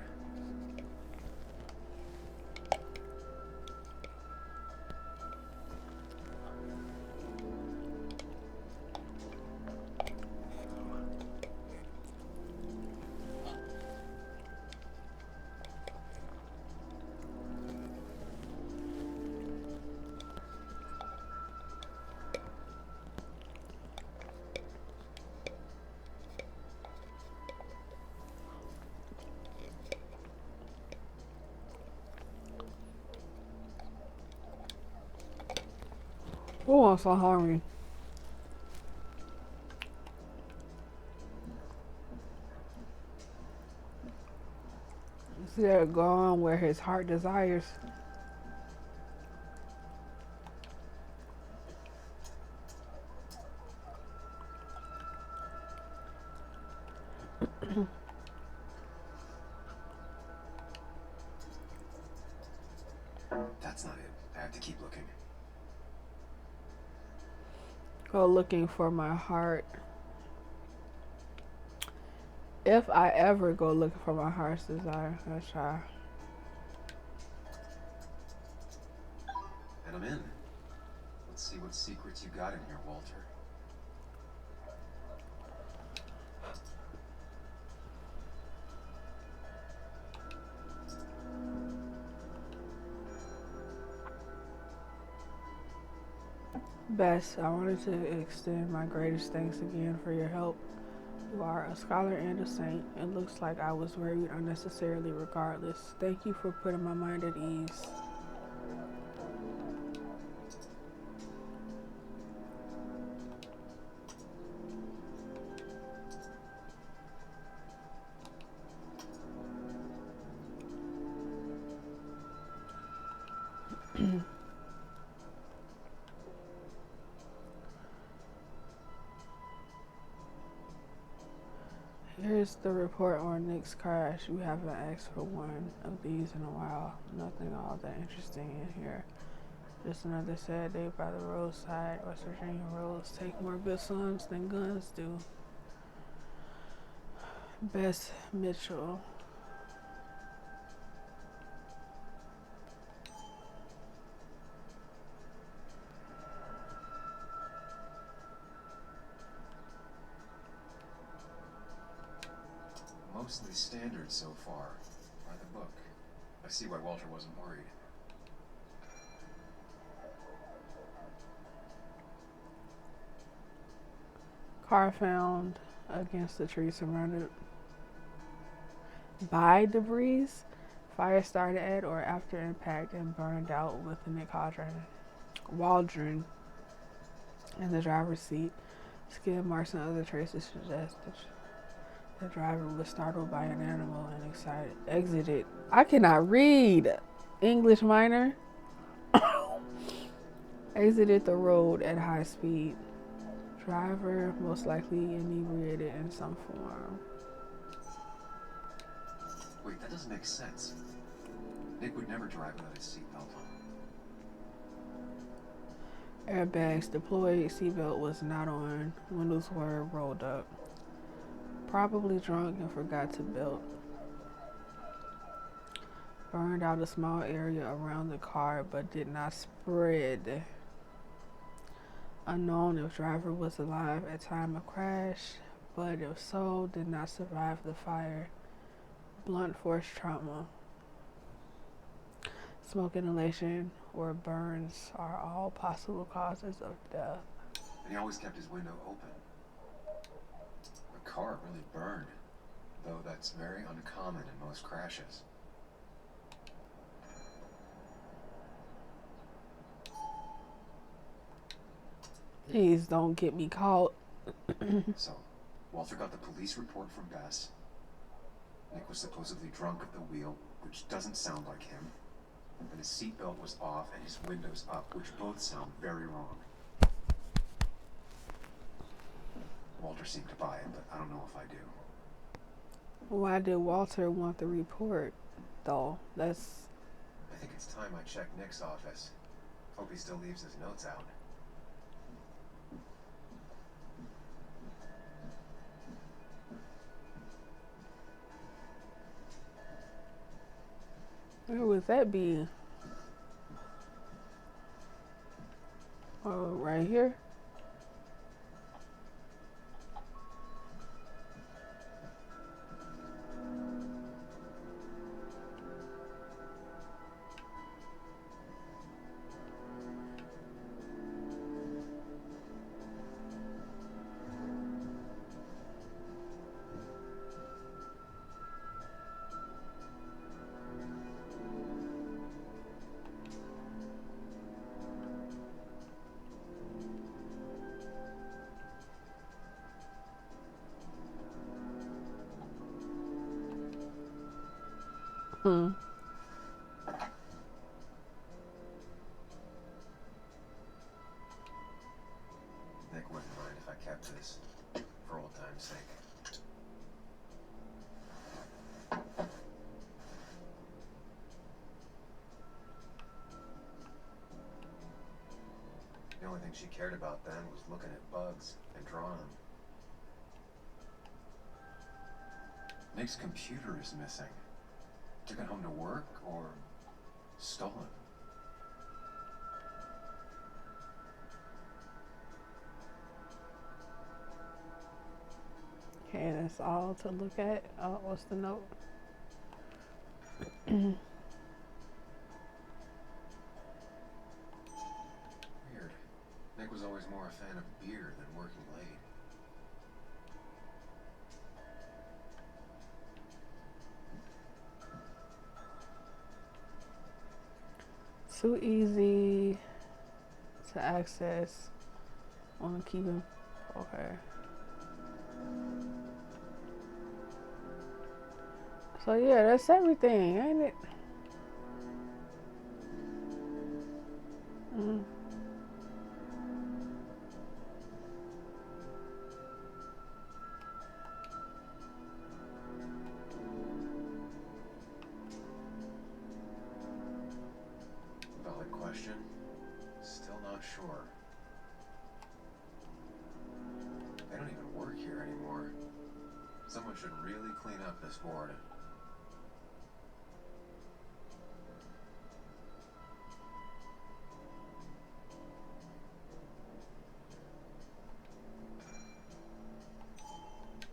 Oh, I'm so hungry. See that going where his heart desires. That's not it. I have to keep looking. Go looking for my heart. If I ever go looking for my heart's desire, let's try. And I'm in. Let's see what secrets you got in here, Walter. Bess, I wanted to extend my greatest thanks again for your help. You are a scholar and a saint. It looks like I was worried unnecessarily regardless. Thank you for putting my mind at ease. Here's the report on Nick's crash. We haven't asked for one of these in a while. Nothing all that interesting in here. Just another sad day by the roadside. West Virginia roads take more bison than guns do. Bess Mitchell. Mostly standard so far. By the book. I see why Walter wasn't worried. Car found against the tree surrounded by debris. Fire started at or after impact and burned out with Nick Waldron in the driver's seat. Skid marks and other traces suggest that the driver was startled by an animal and exited. I cannot read. English minor. Exited the road at high speed. Driver most likely inebriated in some form. Wait, that doesn't make sense. Nick would never drive without his seatbelt on. Airbags deployed. Seatbelt was not on. Windows were rolled up. Probably drunk and forgot to belt. Burned out a small area around the car but did not spread. Unknown if driver was alive at time of crash, but if so, did not survive the fire. Blunt force trauma. Smoke inhalation or burns are all possible causes of death. And he always kept his window open. The car really burned, though that's very uncommon in most crashes. Please don't get me caught. So, Walter got the police report from Bess. Nick was supposedly drunk at the wheel, which doesn't sound like him. And his seatbelt was off and his windows up, which both sound very wrong. Walter seemed to buy it, but I don't know if I do. Why did Walter want the report, though? I think it's time I check Nick's office. Hope he still leaves his notes out. Where would that be? Oh, right here? Hmm. Nick wouldn't mind if I kept this, for old time's sake. The only thing she cared about then was looking at bugs and drawing them. Nick's computer is missing. Took it home to work or stolen? Okay, that's all to look at. Oh, what's the note? Weird. Nick was always more a fan of beer than working late. Too easy to access. Want to keep him. Okay. So yeah, that's everything, ain't it? Mm. Valid question. Still not sure. They don't even work here anymore. Someone should really clean up this board.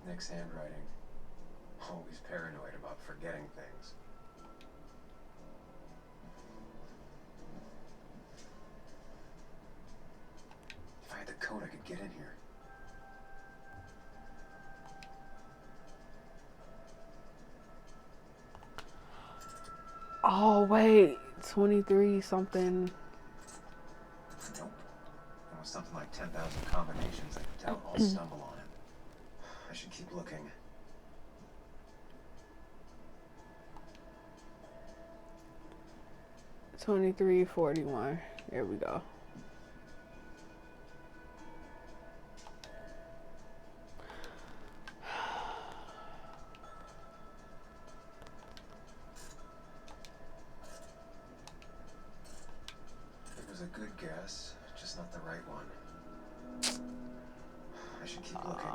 Nick's handwriting. Always paranoid about forgetting things. If I had the code, I could get in here. Oh wait, 23 something. Nope. It was something like 10,000 combinations. I doubt I'll stumble on it. I should keep looking. 2341. There we go. It was a good guess, just not the right one. I should keep looking.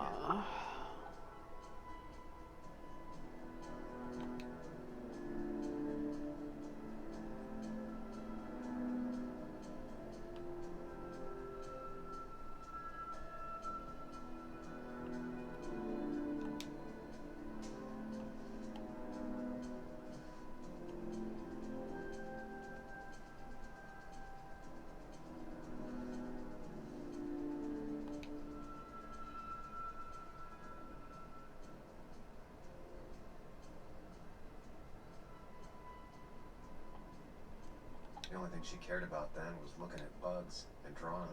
she cared about then was looking at bugs and drawing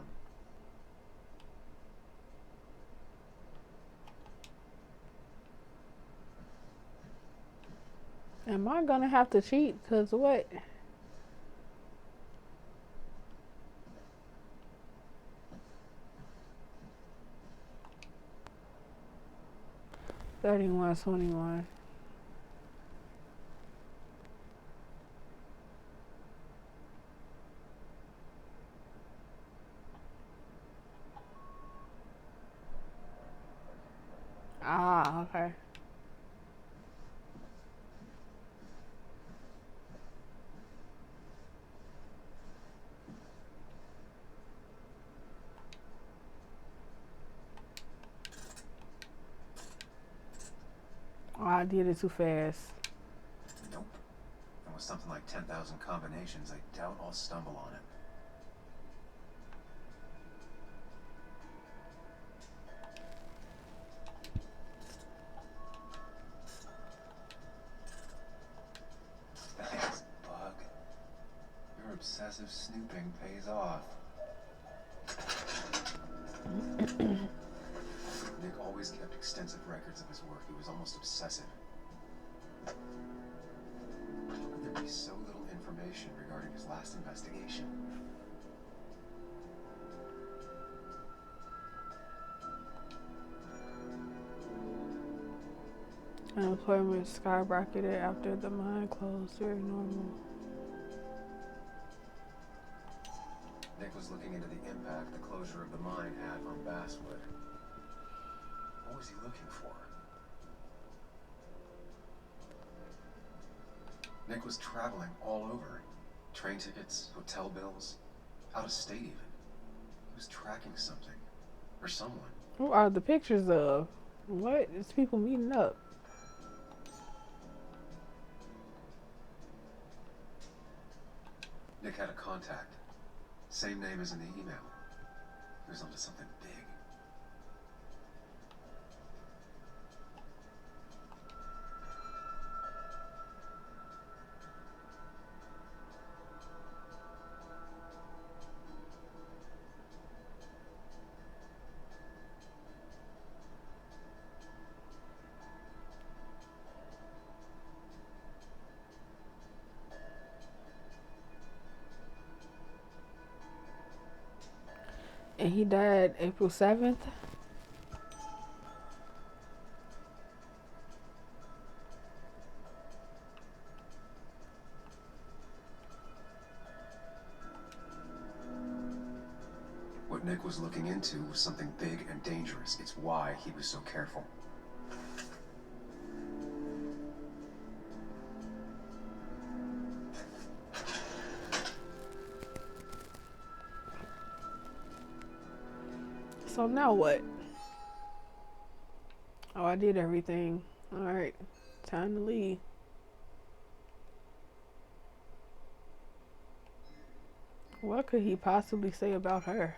them. Am I gonna have to cheat? Cause what? $31.21. Ah, okay. Oh, I did it too fast. Nope. And with something like 10,000 combinations, I doubt I'll stumble on it. Thanks, Bug. Your obsessive snooping pays off. Nick always kept extensive records of his work. He was almost obsessive. How could there be so little information regarding his last investigation? Unemployment skyrocketed after the mine closed. Very normal. Nick was looking into the impact the closure of the mine had on Basswood. What was he looking for? Nick was traveling all over. Train tickets, hotel bills, out of state even. He was tracking something. Or someone. What are the pictures of? What? It's people meeting up. Nick had a contact. Same name as in the email. He was onto something big. And he died April 7th. What Nick was looking into was something big and dangerous. It's why he was so careful. So now what? Oh, I did everything. Alright. Time to leave. What could he possibly say about her?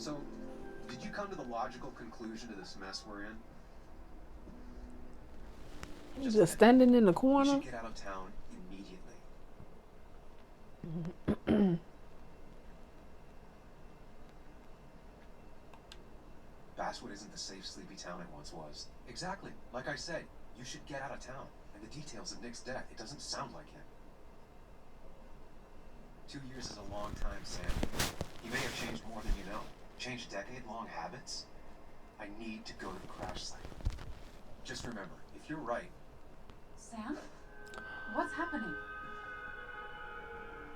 So, did you come to the logical conclusion to this mess we're in? He's just standing in the We corner. should get out of town immediately. Basswood isn't the safe, sleepy town it once was. Exactly. Like I said, you should get out of town. And the details of Nick's death, it doesn't sound like him. 2 years is a long time, Sam. He may have changed more than you know. Changed decade-long habits. I need to go to the crash site. Just remember, if you're right... Sam? What's happening?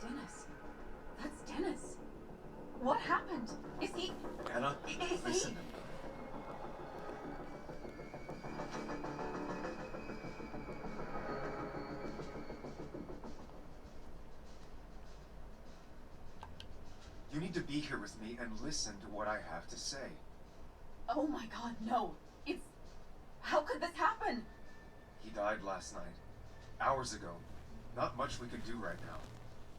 Dennis. That's Dennis. What happened? Is he... Anna, Is listen he... to me. You need to be here with me and listen to what I have to say. Oh my god, no. It's... How could this happen? He died last night. Hours ago. Not much we could do right now.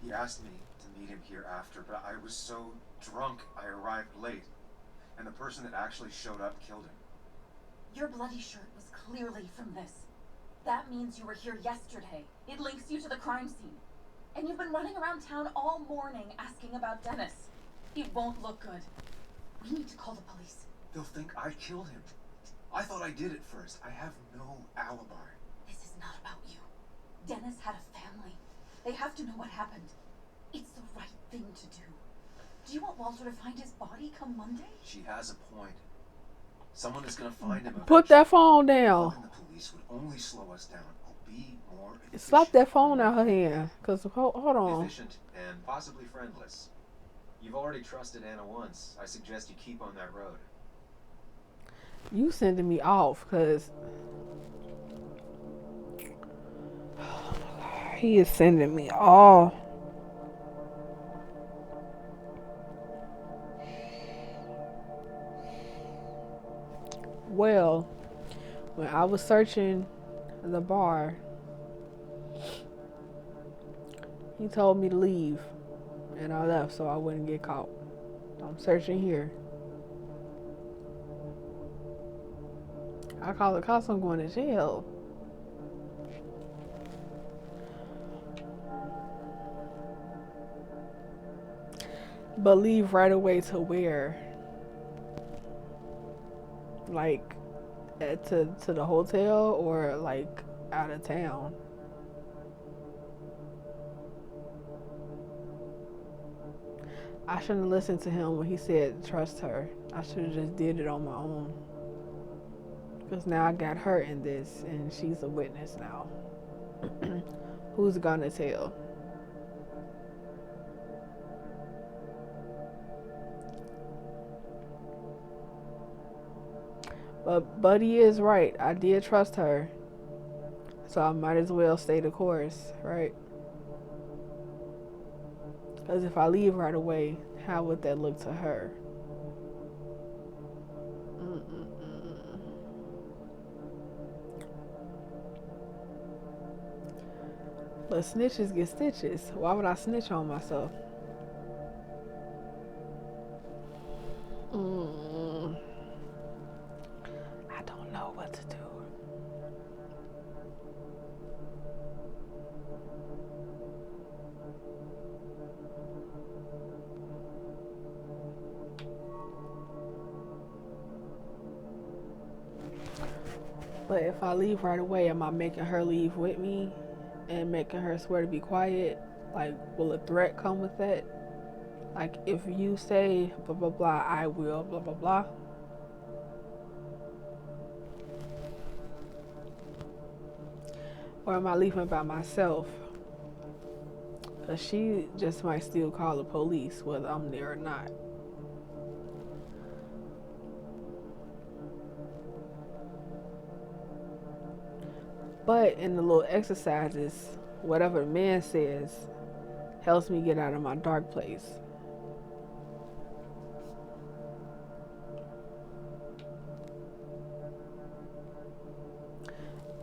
He asked me to meet him here after, but I was so drunk I arrived late. And the person that actually showed up killed him. Your bloody shirt was clearly from this. That means you were here yesterday. It links you to the crime scene. And you've been running around town all morning asking about Dennis. It won't look good. We need to call the police. They'll think I killed him. I thought I did it first. I have no alibi. This is not about you. Dennis had a family. They have to know what happened. It's the right thing to do. Do you want Walter to find his body come Monday? She has a point. Someone is gonna find him. Put that phone down. And the police would only slow us down. I'll be more efficient. Slap that phone out her hand. Cause hold on. Efficient and possibly friendless. You've already trusted Anna once. I suggest you keep on that road. You sending me off, cause he is sending me off. Well, when I was searching the bar, he told me to leave, and I left so I wouldn't get caught. I'm searching here. I call the cops, I'm going to jail. But leave right away to where? Like to the hotel or like out of town? I shouldn't have listened to him when he said trust her. I should have just did it on my own. Because now I got her in this and she's a witness now. Who's gonna tell? But Buddy is right. I did trust her. So I might as well stay the course, right? Because if I leave right away, how would that look to her? But snitches get stitches. Why would I snitch on myself? I don't know what to do. But if I leave right away, am I making her leave with me and making her swear to be quiet? Like, will a threat come with that? Like, if you say blah blah blah, I will blah blah blah. Or am I leaving by myself? Because she just might still call the police whether I'm there or not. But in the little exercises, whatever the man says helps me get out of my dark place.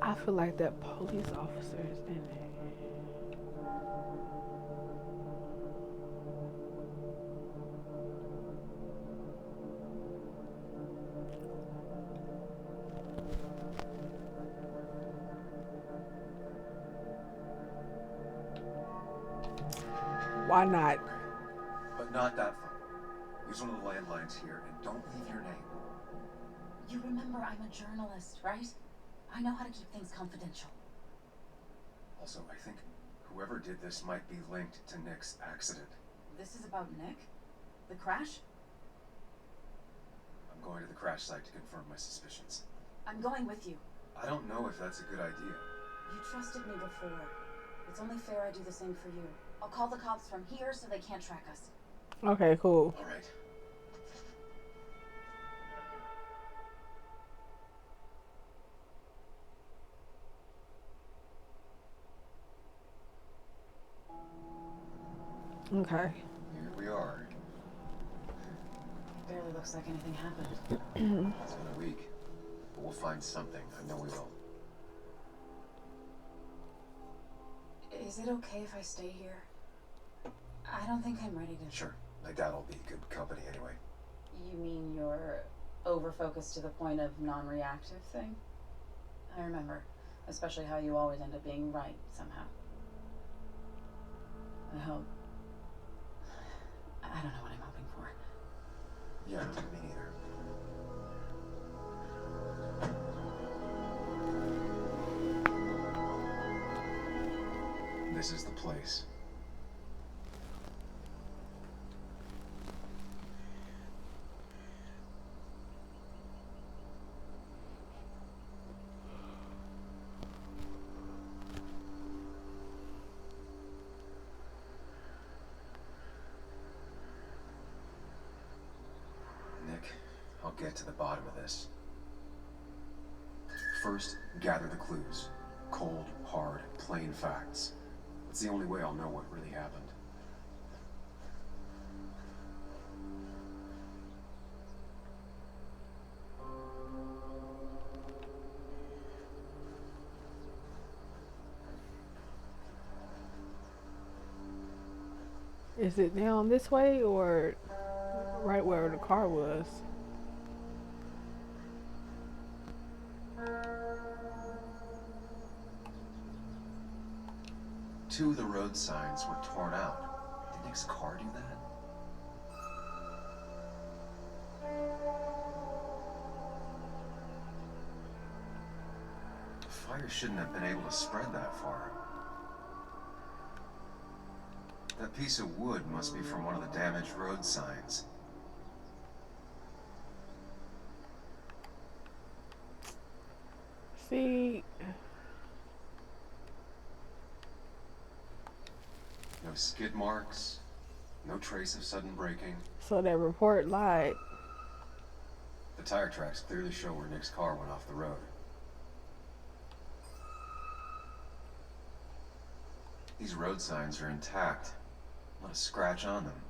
I feel like that police officer is in it. Why not? Okay. But not that phone. Use one of the landlines here and don't leave your name. You remember I'm a journalist, right? I know how to keep things confidential. Also, I think whoever did this might be linked to Nick's accident. This is about Nick? The crash? I'm going to the crash site to confirm my suspicions. I'm going with you. I don't know if that's a good idea. You trusted me before. It's only fair I do the same for you. I'll call the cops from here so they can't track us. Okay, cool. All right. Okay. Here we are. Barely looks like anything happened. It's been a week, but we'll find something. I know we will. Is it okay if I stay here? I don't think I'm ready to... Sure. My dad will be good company anyway. You mean you're over-focused to the point of non-reactive thing? I remember. Especially how you always end up being right, somehow. I hope... I don't know what I'm hoping for. Yeah, me neither. This is the place. Nick, I'll get to the bottom of this. First, gather the clues. Cold, hard, plain facts. It's the only way I'll know what really happened. Is it down this way or right where the car was? Two of the road signs were torn out. Did Nick's car do that? The fire shouldn't have been able to spread that far. That piece of wood must be from one of the damaged road signs. See, No skid marks, no trace of sudden braking. so that report lied. The tire tracks clearly show where Nick's car went off the road. These road signs are intact. Not a scratch on them.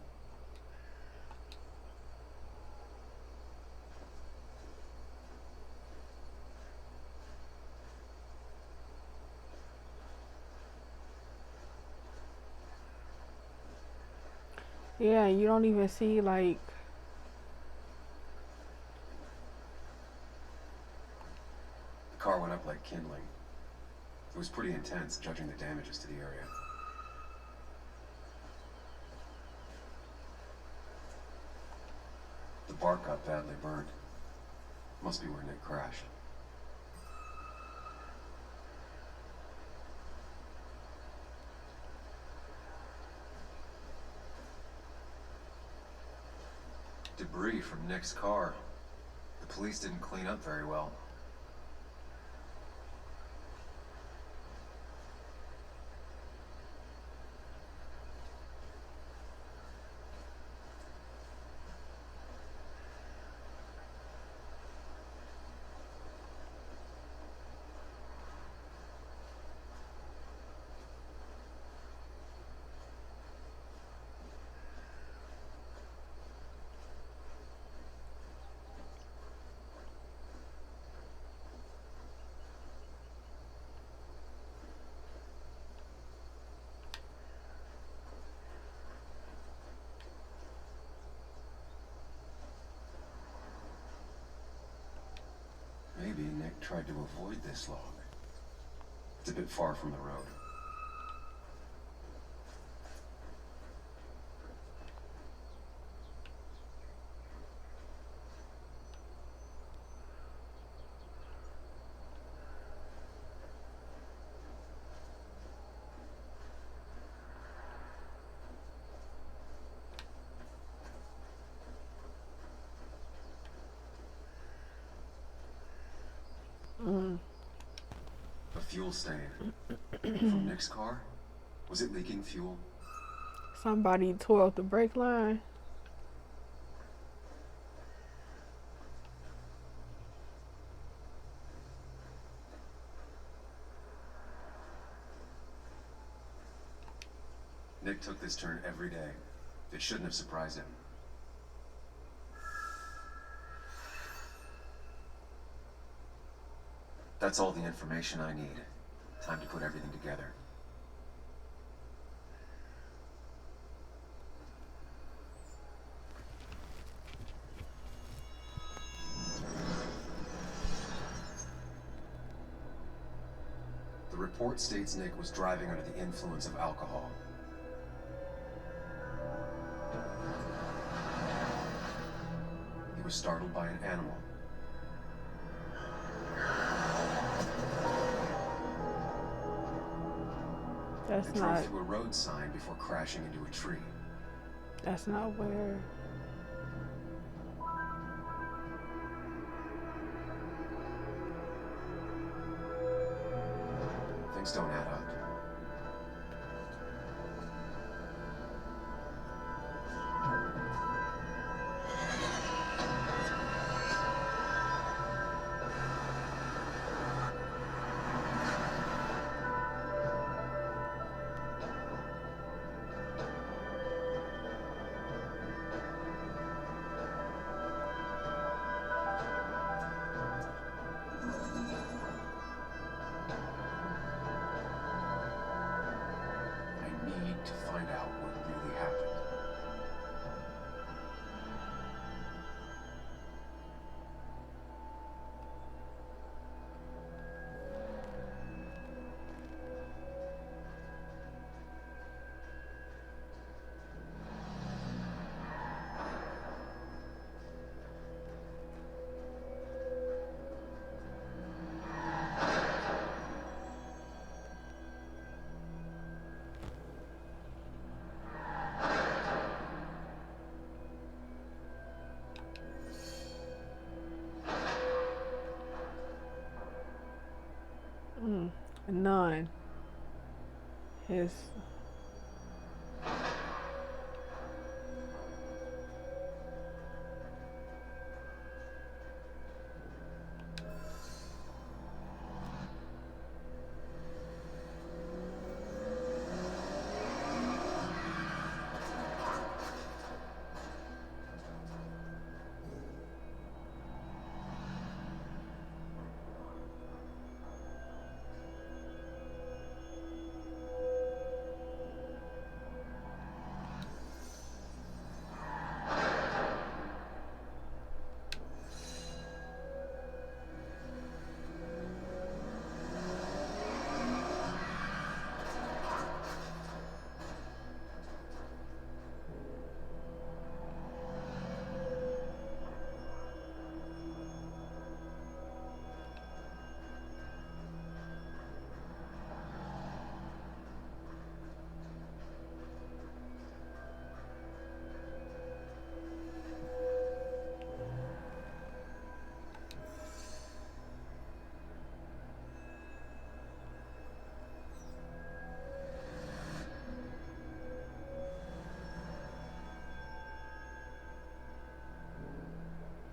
Yeah, you don't even see like The car went up like kindling. It was pretty intense, judging the damages to the area. The bark got badly burned. Must be where Nick crashed. Debris from Nick's car. The police didn't clean up very well. Maybe Nick tried to avoid this log. It's a bit far from the road. fuel stain. From Nick's car? Was it leaking fuel? Somebody tore up the brake line. Nick took this turn every day. It shouldn't have surprised him. That's all the information I need. Time to put everything together. The report states Nick was driving under the influence of alcohol. He was startled by an animal. That's He not. drove through a road sign before crashing into a tree. That's not where. Things don't add up. I need to find out what really happened. None. His.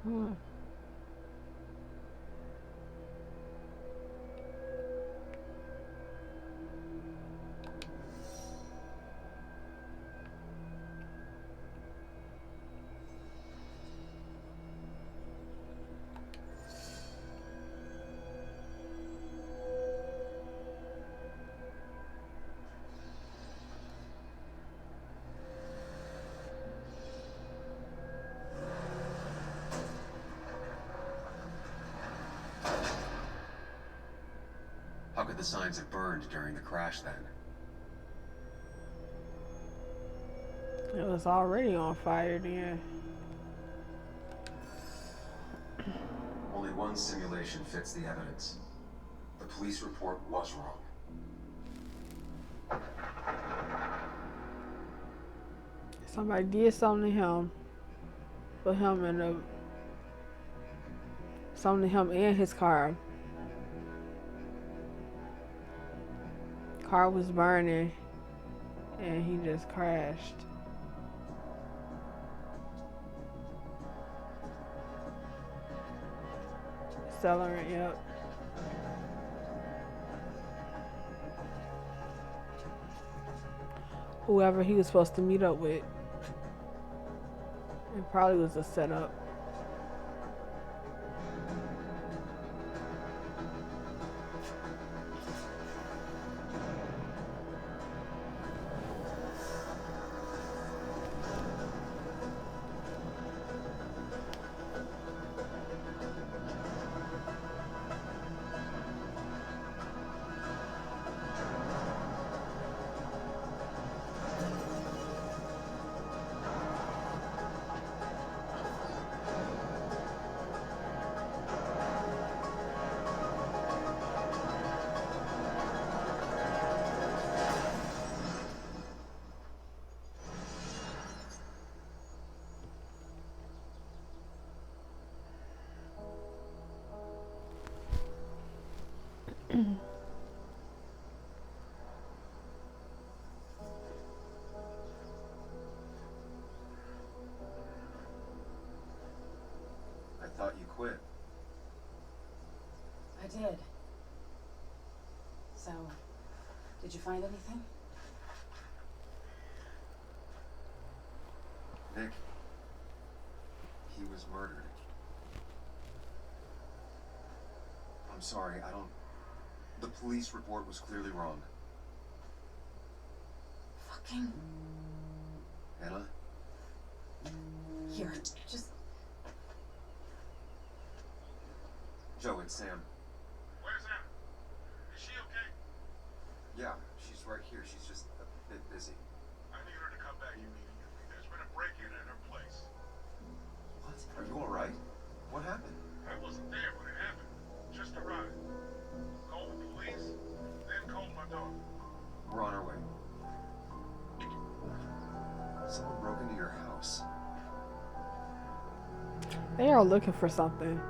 Hmm. How could the signs have burned during the crash then? It was already on fire then. Only one simulation fits the evidence. The police report was wrong. Somebody did something to him. Put him in a. Something to him and his car. car was burning and he just crashed. Accelerant, yep. Whoever he was supposed to meet up with. It probably was a setup. I thought you quit. I did. So, did you find anything? Nick, he was murdered. I'm sorry, I don't... The police report was clearly wrong. Fucking... Anna? Here, just... Joe, it's Sam. Where's Anna? Is she okay? Yeah, she's right here. She's just a bit busy. I need her to come back immediately. There's been a break-in at her place. What? Are you alright? What happened? I wasn't there when it happened. Just arrived. Called the police, then called my daughter. We're on our way. Someone broke into your house. They are looking for something.